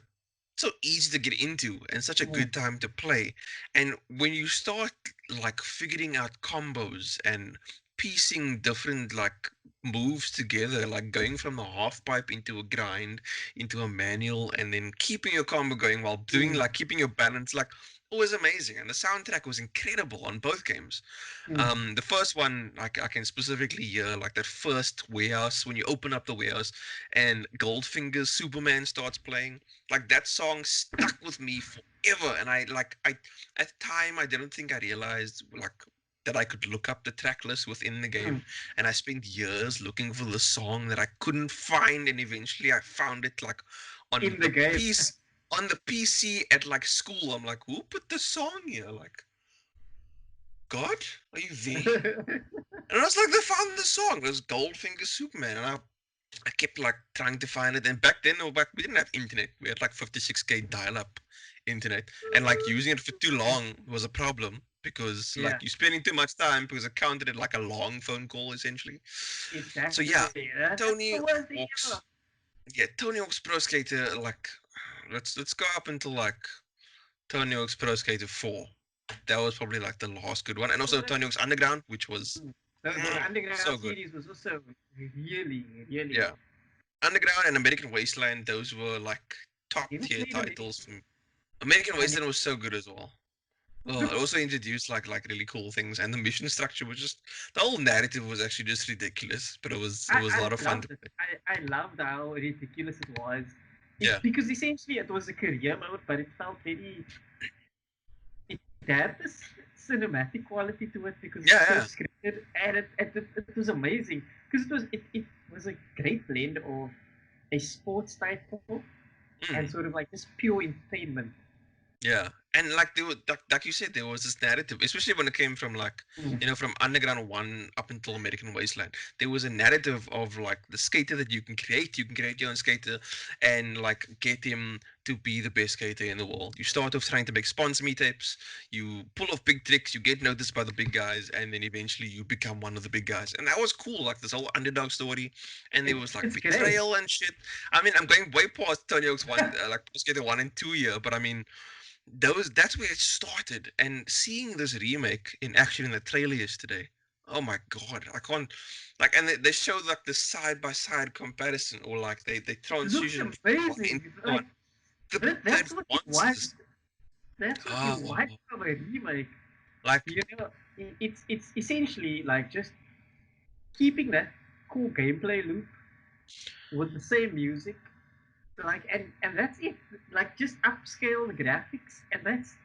so easy to get into and such a mm, good time to play. And when you start like figuring out combos and piecing different like moves together, like going from a half pipe into a grind, into a manual, and then keeping your combo going while doing mm, like keeping your balance, like it was amazing. And the soundtrack was incredible on both games. mm. The first one, like I can specifically hear like that first warehouse when you open up the warehouse and Goldfinger's Superman starts playing. Like that song stuck with me forever, and I at the time I didn't think I realized like that I could look up the track list within the Mm. game, and I spent years looking for the song that I couldn't find, and eventually I found it like on In the the game. piece on the PC at like school. I'm like, who put the song here? Like, God, are you there? And I was like, they found the song. It was Goldfinger Superman, and I kept like trying to find it. And back then, or back we didn't have internet. We had like 56K dial-up internet, and like using it for too long was a problem because Yeah, like you're spending too much time because it counted it like a long phone call essentially. So yeah, exactly. That's Tony the worst thing ever. Hawk's Tony Hawk's Pro Skater, like let's go up until like Tony Hawk's Pro Skater 4. That was probably like the last good one, and So also Tony Hawk's Underground, which was the Underground so good. series was also really, really Yeah, good. Underground and American Wasteland, those were like I top didn't tier play the titles. American I Wasteland was so good as well. Well, it also introduced like really cool things, and the mission structure was just the whole narrative was actually just ridiculous, but it was a lot of fun to loved it. play. I loved how ridiculous it was. Yeah, Because essentially it was a career mode, but it felt very. It had this cinematic quality to it because yeah, it's so yeah. scripted, and it was amazing because it was a great blend of a sports title and Mm. sort of like just pure entertainment. Yeah, and like they were like you said, there was this narrative, especially when it came from like Mm, from Underground One up until American Wasteland. There was a narrative of like the skater that you can create. You can create your own skater, and like get him to be the best skater in the world. You start off trying to make sponsor me tapes. You pull off big tricks. You get noticed by the big guys, and then eventually you become one of the big guys. And that was cool, like this whole underdog story. And there was like it's great. betrayal and shit. I mean, I'm going way past Tony Hawk's one, like Skater 1 and 2 here, but I mean that's where it started. And seeing this remake in action in the trailer yesterday, oh my god, I can't like. And they showed like the side by side comparison, or like they Looks transitioned from one into amazing. the one. Like The that's what you want. advances, That's what you oh, want from a remake. like You know, it's essentially like just keeping that cool gameplay loop with the same music, like and that's it. Like just upscale the graphics, and that's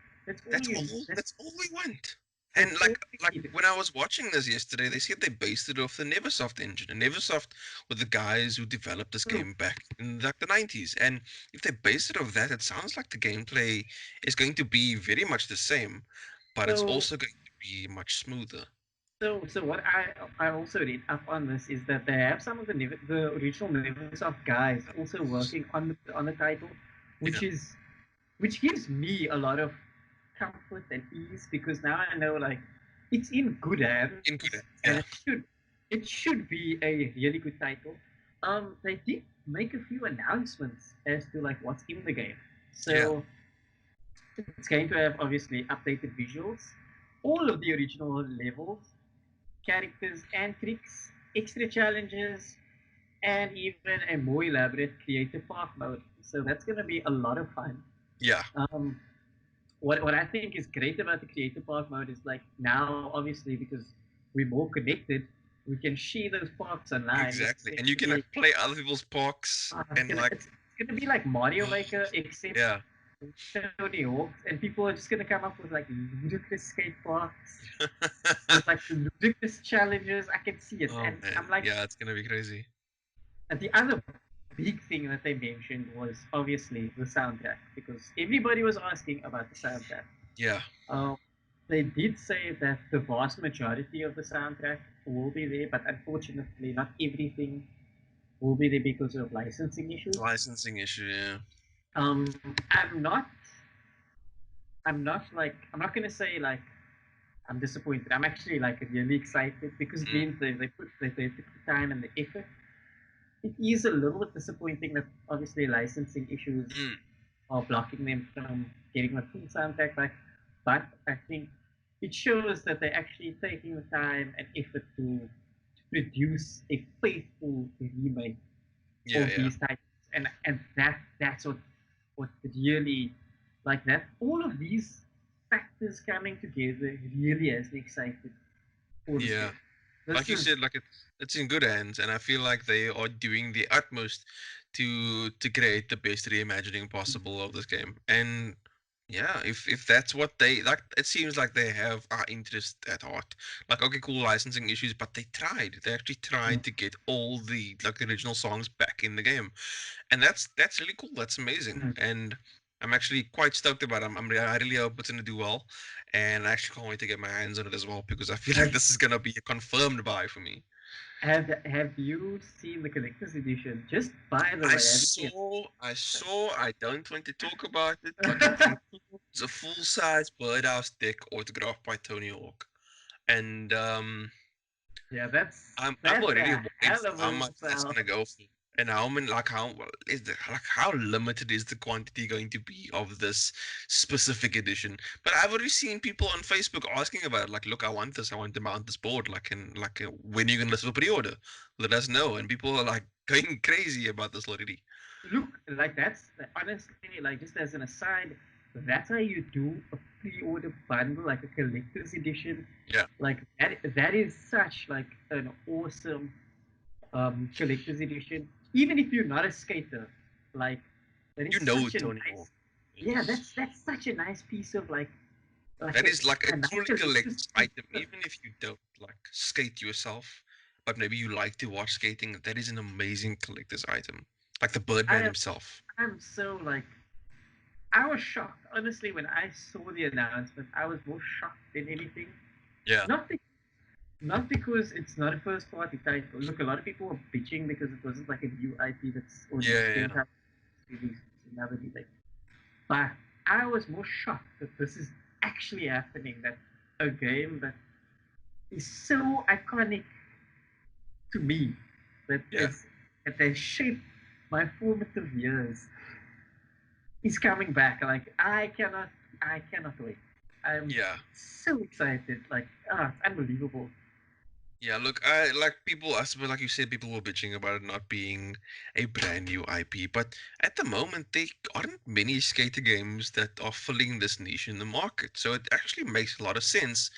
all That's you all. That's all we want. And that's all you like need. when I was watching this yesterday, they said they based it off the Neversoft engine, and Neversoft were the guys who developed this Mm. game back in like the 90s. And if they based it off that, it sounds like the gameplay is going to be very much the same, but it's So also going to be much smoother. so what I also read up on this is that they have some of the original Neversoft guys also working on the title, which Yeah, is which gives me a lot of comfort and ease because now I know like it's in good in hands good. and Yeah, it should be a really good title. They did make a few announcements as to like what's in the game. yeah, So it's going to have obviously updated visuals, all of the original levels, characters and tricks, extra challenges, and even a more elaborate creative path mode. So that's going to be a lot of fun. yeah. Um, what I think is great about the creative path mode is like now, obviously, because we're more connected, we can share those paths online. Exactly. And you can like Essentially, play other people's parks and like, it's gonna be like Mario Maker, except yeah. Tony Hawk, and people are just gonna come up with like ludicrous skate parks with like ludicrous challenges. I can see it, Oh and I'm man, like, yeah, it's gonna be crazy. and the other big thing that they mentioned was obviously the soundtrack because everybody was asking about the soundtrack. Yeah, Um, they did say that the vast majority of the soundtrack will be there, but unfortunately, not everything will be there because of licensing issues. licensing issue. Yeah. I'm not. I'm not gonna say like I'm disappointed. I'm actually like really excited because it Mm, means they took the time and the effort. It is a little bit disappointing that obviously licensing issues mm, are blocking them from getting the full soundtrack back. But I think it shows that they're actually taking the time and effort to produce a faithful remake yeah, of yeah, these titles, and that's what really like that. All of these factors coming together really has me excited for this yeah. game. Like This you is said, like it's in good hands, and I feel like they are doing the utmost to create the best reimagining possible of this game. And yeah, if that's what they like, it seems like they have our interest at heart. Like, okay, cool, licensing issues, but they tried. They actually tried to get all the like the original songs back in the game, and that's really cool. That's amazing, and I'm actually quite stoked about it. I really hope it's gonna do well, and I actually can't wait to get my hands on it as well because I feel like have this is gonna be a confirmed buy for me. have you seen the collector's edition? Just by the way, have you seen I don't want to talk about it. Like it it? includes a full-size birdhouse deck autographed by Tony Hawk, and Yeah, I'm that's already a worried hell of how a much that's sell. gonna go for. And how many, like how well is the like how limited is the quantity going to be of this specific edition? But I've already seen people on Facebook asking about it. Like, look, I want this. I want to mount this board. When are you gonna list for pre-order? Let us know. And people are like going crazy about this already. Look, like that's honestly like just as an aside, that's how you do a pre-order bundle, like a collector's edition. Yeah, Like that is such like an awesome collector's edition. Even if you're not a skater, like that you is know such a Tony Hawk. nice yeah, Yes. that's such a nice piece of like That is like a a nice truly collector's collector's piece. item, even if you don't like skate yourself, but maybe you like to watch skating. That is an amazing collector's item, like the I Birdman am himself. I'm so like I was shocked honestly when I saw the announcement. I was more shocked than anything. Yeah, Not be- not because it's not a first party title. Look, a lot of people were bitching because it wasn't like a new IP that's or next yeah, gen yeah, type release. Another debate. But I was more shocked that this is actually happening. That a game that is so iconic to me, that yeah, is that has shaped my formative years, is coming back. Like I cannot wait. I'm yeah, so excited. Like it's unbelievable. yeah. Look, I like people. I suppose, like you said, people were bitching about it not being a brand new IP, but at the moment, there aren't many skater games that are filling this niche in the market. So it actually makes a lot of sense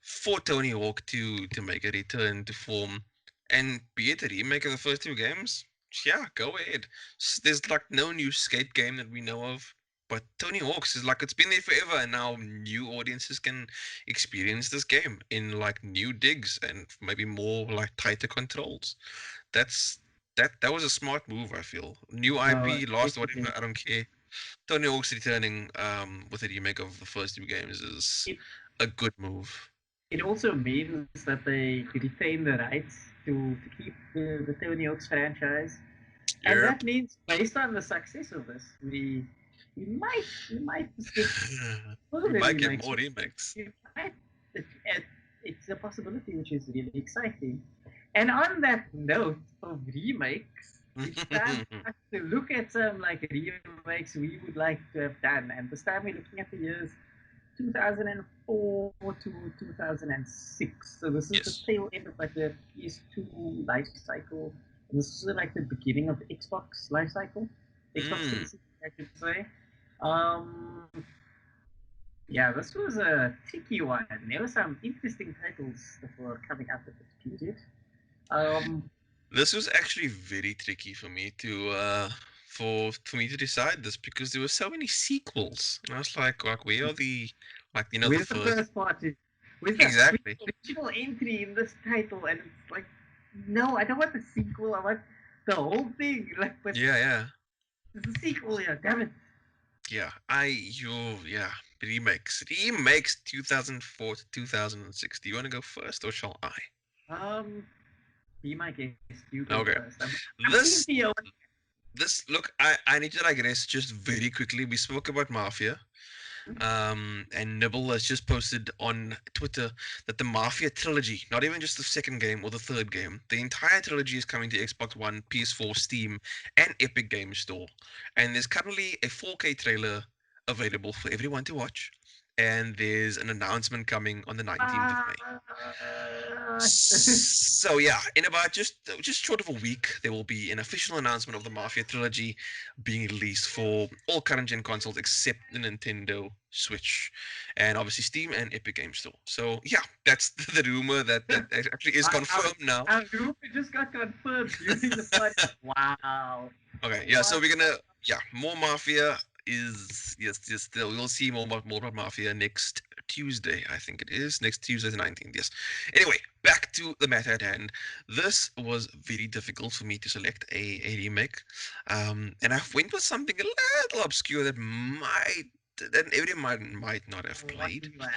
for Tony Hawk to make a return to form and be it a remake of the first two games. Yeah, go ahead. There's like no new skate game that we know of, but Tony Hawk's is like it's been there forever, and now new audiences can experience this game in like new digs and maybe more like tighter controls. That's that was a smart move, I feel. New No, IP, lost definitely. whatever, I don't care. Tony Hawk's returning with a remake of the first two games is It a good move. it also means that they retain the rights to keep the Tony Hawk's franchise. And Yep. that means, based on the success of this, we might just get We further might get remakes. more remakes. We might, it's a possibility which is really exciting. And on that note of remakes, it's time for us to look at some like remakes we would like to have done. And this time we're looking at the years 2004 to 2006. So this is the Yes. tail end of like the PS2 life cycle. And this is like the beginning of the Xbox life cycle. Xbox Mm. 360, I should say. Um, yeah, this was a tricky one. There were some interesting titles that were coming out at this period. Um, This was actually very tricky for me to for me to decide this because there were so many sequels, and I was like where are the like the where's the first first part? Where's the exactly. original entry in this title? And it's like, no, I don't want the sequel. I want the whole thing. Like, but Yeah, yeah, there's a sequel here. Damn it. yeah. Yeah, remakes 2004 to 2006. Do you want to go first or shall I? Um, be my guest. You go Okay. first. I'm keen This to hear. this look, I need to digress just very quickly. We spoke about Mafia. And Nibble has just posted on Twitter that the Mafia trilogy, not even just the second game or the third game, the entire trilogy is coming to Xbox One, PS4, Steam, and Epic Games Store. And there's currently a 4K trailer available for everyone to watch. And there's an announcement coming on the 19th of May. So yeah, in about just short of a week, there will be an official announcement of the Mafia trilogy being released for all current gen consoles except the Nintendo Switch, and obviously Steam and Epic Games Store. So yeah, that's the rumor that actually is our, confirmed now. our group just got confirmed during the party. Wow. Okay, yeah, so What? we're gonna yeah more Mafia is yes still we'll see more about Mafia next Tuesday. I think it is next Tuesday the 19th. Yes. Anyway, back to the matter at hand. This was very difficult for me to select a remake, and I went with something a little obscure that everyone might not have What played. do you have?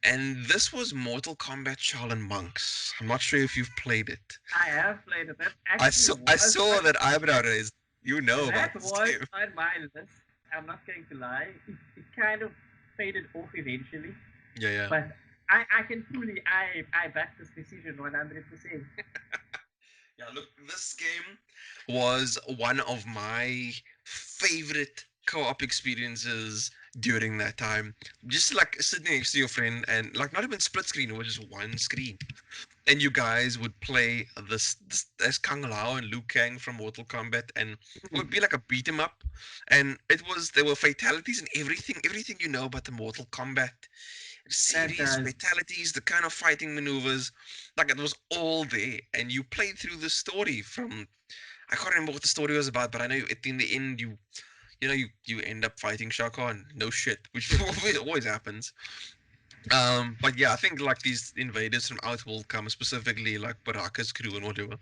And this was Mortal Kombat Shaolin Monks. I'm not sure if you've played it. I have played it. That I actually saw I was saw on, that eyebrow raised. You know about that this was game. on my list. I'm not going to lie. It kind of faded off eventually, Yeah, yeah. but I can fully I back this decision 100%. Yeah, look, this game was one of my favorite co-op experiences during that time. Just like sitting next to your friend and like not even split screen, it was just one screen. And you guys would play this as Kang Lao and Liu Kang from Mortal Kombat, and it would be like a beat 'em up. And there were fatalities and everything you know about the Mortal Kombat series, Franchise. fatalities, the kind of fighting maneuvers, like it was all there. And you played through the story from I can't remember what the story was about, but I know in the end you end up fighting Shao Kahn. No shit, which always happens. But yeah, I think like these invaders from Outworld come specifically like Baraka's crew and whatever,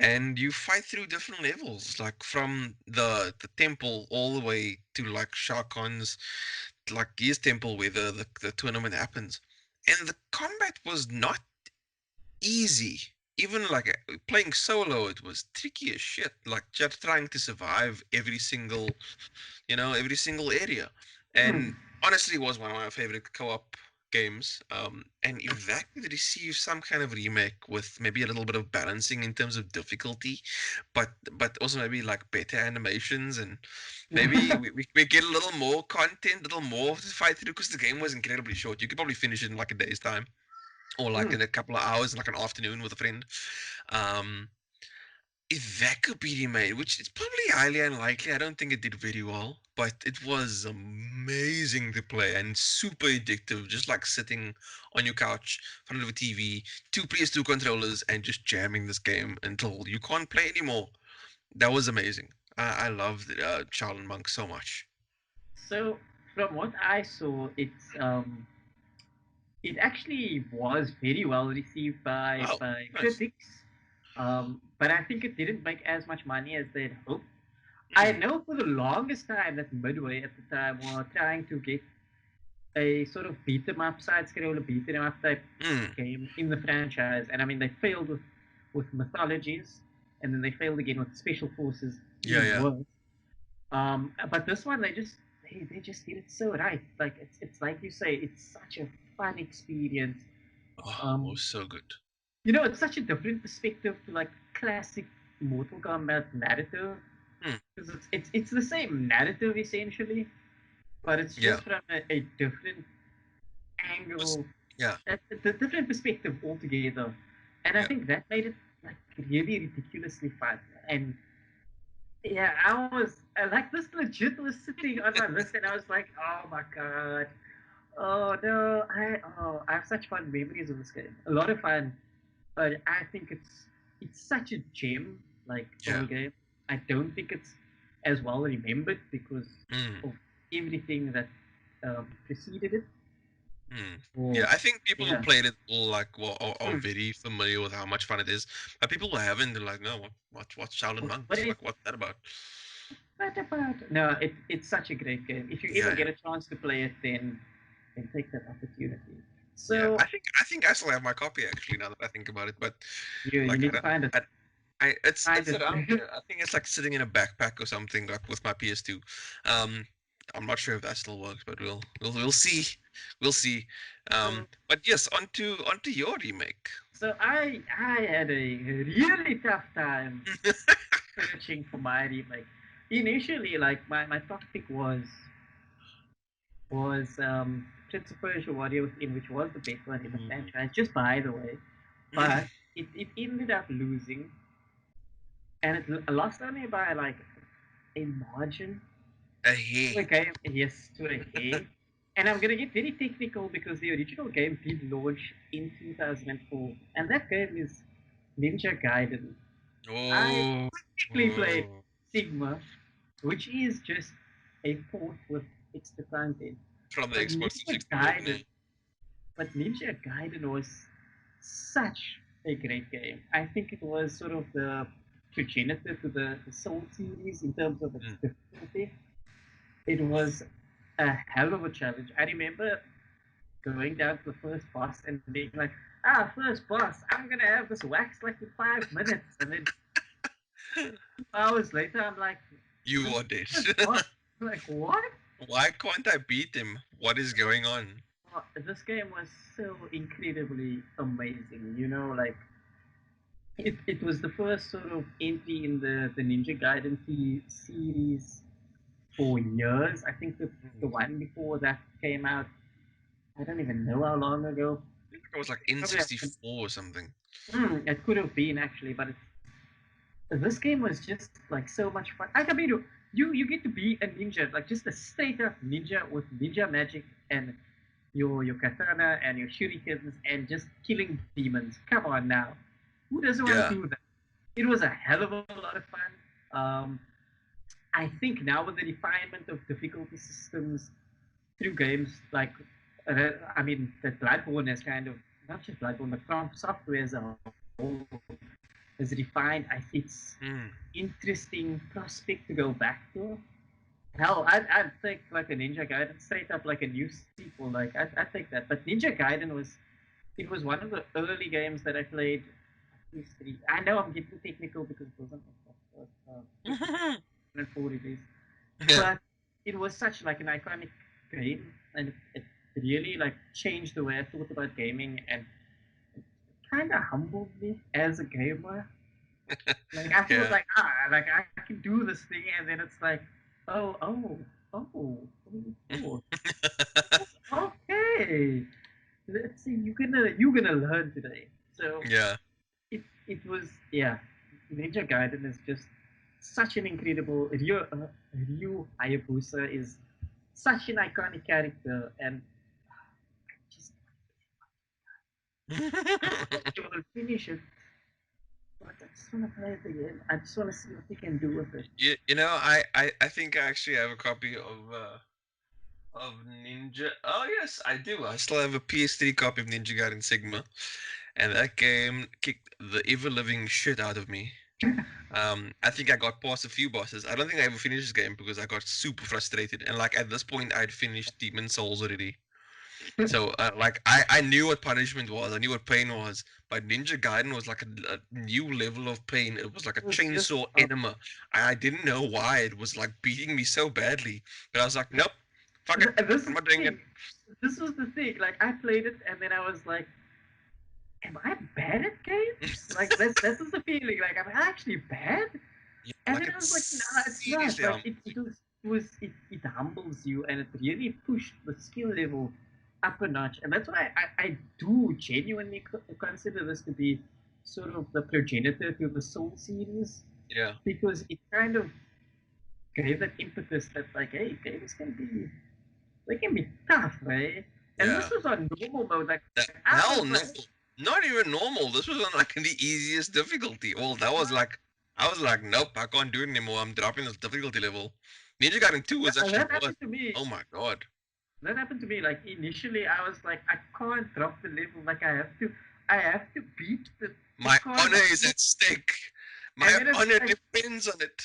and you fight through different levels, like from the temple all the way to like Shao Kahn's like his temple where the tournament happens. And the combat was not easy. Even like playing solo, it was tricky as shit. Like just trying to survive every single area. And honestly, it was one of my favorite co-op games. And if that could receive some kind of remake with maybe a little bit of balancing in terms of difficulty, but also maybe like better animations and maybe we get a little more content, a little more to fight through because the game was incredibly short. You could probably finish it in like a day's time or like in a couple of hours, like an afternoon with a friend. Um, if that could be remade, which is probably highly unlikely, I don't think it did very well, but it was amazing to play and super addictive, just like sitting on your couch in front of a TV, two PS2 controllers, and just jamming this game until you can't play anymore. That was amazing. I loved Child and Monk so much. So from what I saw, it actually was very well received Oh, by nice. critics, but I think it didn't make as much money as they'd hoped. I Mm, know for the longest time that Midway at the time were trying to get a sort of beat 'em up, side scroller beat 'em up type mm. game in the franchise, and I mean they failed with mythologies, and then they failed again with special forces, Yeah, even yeah. worse. But this one they just did it so right. Like it's like you say, it's such a fun experience. Oh, it Um, was so good. it's such a different perspective to like classic Mortal Kombat narrative Mm, because it's the same narrative essentially, but it's yeah. just from a different Was angle, yeah, a different perspective altogether. And I yeah. think that made it like really ridiculously fun. And yeah, I was like this legit was sitting on my list, and I was like, oh my god, oh no, I have such fun memories of this game, a lot of fun. But I think it's such a gem, like of Yeah. a game. I don't think it's as well remembered because Mm, of everything that preceded it. mm. Yeah, Or I think people who yeah, played it all like are mm. very familiar with how much fun it is. But people who haven't, they're like, no, what's Child and What Monks? is Like, what's that about? that about? No, it's such a great game. If you Yeah, ever yeah. get a chance to play it, then take that opportunity. Yeah, So I think I still have my copy actually now that I think about it. But you like need to find it. Find it's it. around here. I think it's like sitting in a backpack or something like with my PS2. Um, I'm not sure if that still works, but we'll see. We'll see. so But yes, onto your remake. so I had a really tough time searching for my remake. Initially, like my top pick was Prince of Persia Warrior Within, which was the best one in the Mm. franchise, just by the way. But it ended up losing, and it lost only by like a margin to a Hey, game. Yes, to a hair. And I'm gonna get very technical because the original game did launch in 2004, and that game is Ninja Gaiden. I oh, technically played oh, Sigma, which is just a port with extra content. from the But Xbox Ninja 360 version. Gaiden, but Ninja Gaiden was such a great game. I think it was sort of the progenitor to the Soul series in terms of its Mm. difficulty. It was a hell of a challenge. I remember going down to the first boss and being like, first boss, I'm gonna have this waxed like in 5 minutes. And then 2 hours later, I'm like, You I'm are dead. first boss. I'm like, what? Why can't I beat him? What is going on? This game was so incredibly amazing. Like it was the first sort of entry in the Ninja Gaiden series for years. I think the Mm. one before that came out, I don't even know how long ago. I think it was like Probably, N64 or something. it could have been actually, but this game was just like so much fun. I mean, you get to be a ninja, like just a straight up ninja with ninja magic and your katana and your shurikens and just killing demons. Come on now, who doesn't want to Yeah. do that? It was a hell of a lot of fun. I think now with the refinement of difficulty systems through games like, I mean, that Bloodborne has kind of not just Bloodborne, but From Software as a whole has refined. I think it's Mm. interesting prospect to go back to. Hell, I'd take like a Ninja Gaiden straight up like a new sequel. Like I'd take that. But Ninja Gaiden was one of the early games that I played. PS3. I know I'm getting technical because it wasn't my first 2004 release, Yeah. but it was such like an iconic game, and it really like changed the way I thought about gaming, and kind of humbled me as a gamer. Like I thought Yeah. like I can do this thing, and then it's like, oh, oh, oh, oh, okay. Let's see, you're gonna learn today. So Yeah. it was, yeah. Ninja Gaiden is just such an incredible. Ryu Hayabusa is such an iconic character, and just you will finish it. But I just want to play it again. I just want to see what they can do with it. You know, I think I actually have a copy of Ninja. Oh yes, I do. I still have a PS3 copy of Ninja Gaiden Sigma, and that game kicked the ever living shit out of me. I think I got past a few bosses. I don't think I ever finished this game because I got super frustrated, and like at this point, I'd finished Demon Souls already. So like I knew what punishment was, I knew what pain was, but Ninja Gaiden was like a new level of pain. It was like a It was just chainsaw enema. I didn't know why it was like beating me so badly, but I was like, nope, fuck it, this is I'm the not doing it. thing. This was the thing. Like I played it, and then I was like, "Am I bad at games?" Like that was the feeling. Like I'm actually bad. Yeah, And like then I was like, "Nah, it's it's not." seriously Like it humbles you, and it really pushed the skill level up a notch. And that's why I do genuinely consider this to be sort of the progenitor to the Soul series, yeah, because it kind of gave that impetus that like, hey, games can be they can be tough, right? And yeah. this was on normal mode. Like That, I was hell like, no, not even normal. This was on like the easiest difficulty. Well, that was like I was like, nope, I can't do it anymore. I'm dropping this difficulty level. Ninja Gaiden 2 was actually that worse. happened to me. Oh my god. That happened to me. Like initially, I was like, I can't drop the level. Like I have to beat the My card. honor is at stake. And My then it's honor like, depends on it.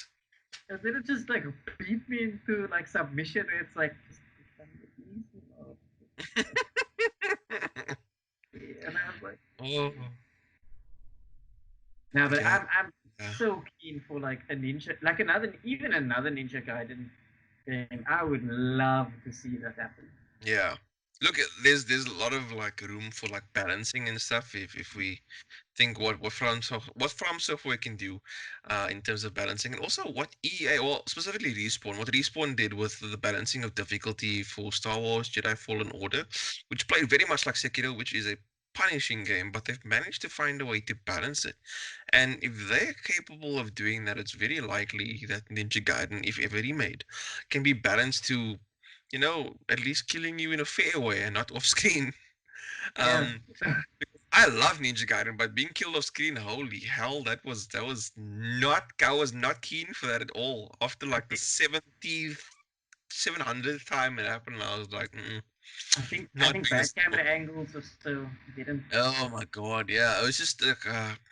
and then it just like beat me into like submission. Where it's like, just become the easy mode. And I was like, Oh, no, but yeah, I'm yeah, so keen for like a ninja, like another Ninja Gaiden game. I would love to see that happen. yeah. Look, there's a lot of like room for like balancing and stuff if we think what From Software can do in terms of balancing, and also what EA, or specifically what Respawn did with the balancing of difficulty for Star Wars Jedi Fallen Order, which played very much like Sekiro, which is a punishing game, but they've managed to find a way to balance it. And if they're capable of doing that, it's very likely that Ninja Gaiden, if ever remade, can be balanced to, at least killing you in a fair way and not off screen. Yeah. Um, I love Ninja Gaiden, but being killed off screen, holy hell, I was not keen for that at all. After like the 700th time it happened, I was like, I not think doing bad this camera anymore. angles or so didn't. Oh my god, yeah, it was just like,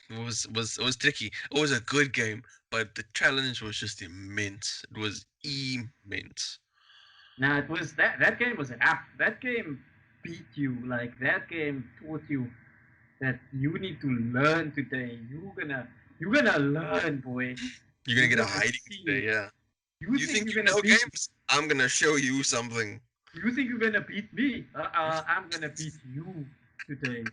it was tricky. It was a good game, but the challenge was just immense. It was immense. No, it was that game was an app. That game beat you. Like that game taught you that you need to learn today. You're gonna learn, boy. You're gonna You're get a gonna hiding see. today, yeah. You You think think you're you gonna know beat games? I'm gonna show you something. you think you're gonna beat me? I'm gonna beat you today.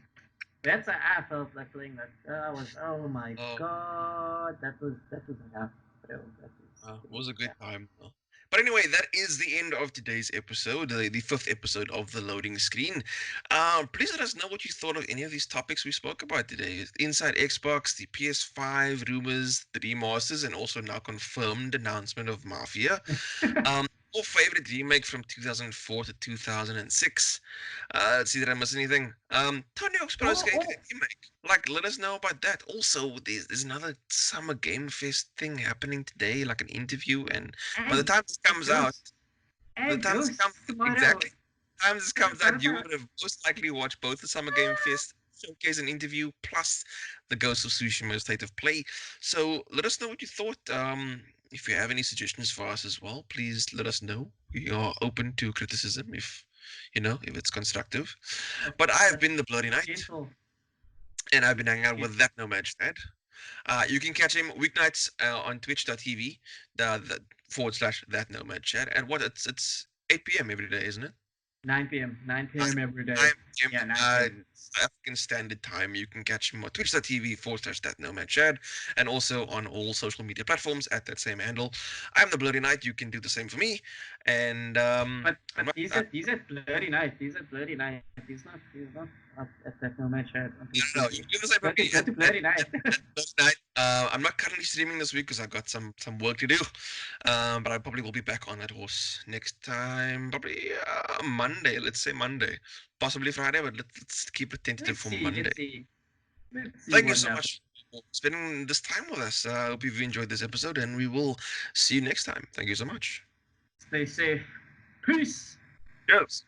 That's how I felt like playing that. That was oh my Oh, god. That was an app, bro. it was a Yeah. good time, though. But anyway, that is the end of today's episode, the fifth episode of the loading screen. Please let us know what you thought of any of these topics we spoke about today. Inside Xbox, the PS5 rumors, the remasters, and also now confirmed announcement of Mafia. Your favorite remake from 2004 to 2006. Let's see, did I miss anything? Tony Hawk's Pro Oh, Skater oh, remake. Like, let us know about that. Also, there's another Summer Game Fest thing happening today, like an interview. And by the and time this comes out, Ghost the and time this Ghosts comes tomorrow. exactly, time this Yeah, comes by the out, you time would have most likely watched both the Summer Game Fest showcase and interview, plus the Ghost of Tsushima State of Play. So let us know what you thought. If you have any suggestions for us as well, please let us know. We are open to criticism if it's constructive. But I've but been the Bloody Knight, gentle, and I've been hanging out with gentle. that Nomad Shad. You can catch him weeknights on twitch.tv, // that Nomad Shad. And what it's 8 p.m. every day, isn't it? 9 p.m. 9 p.m. every day. 9 Yeah, 9 p.m. p.m. African Standard Time. You can catch him on twitch.tv / that Nomad Shad, and also on all social media platforms at that same handle. I'm the Bloody Knight. You can do the same for me. And I'm But not. he's at Blurry Night. He's at Blurry Night. He's not at that Nomad Chat on No, Twitch. no, no. You can do the same Go for to me go to Blurry Night. at Thursday night. I'm not currently streaming this week because I've got some work to do. But I probably will be back on that horse next time. Probably Monday. Let's say Monday, possibly Friday, but let's keep it tentative Let's for see. Monday. Let's see. Let's see Thank you what so happens. much spending this time with us. I hope you've enjoyed this episode, and we will see you next time. Thank you so much. Stay safe. Peace. Yes.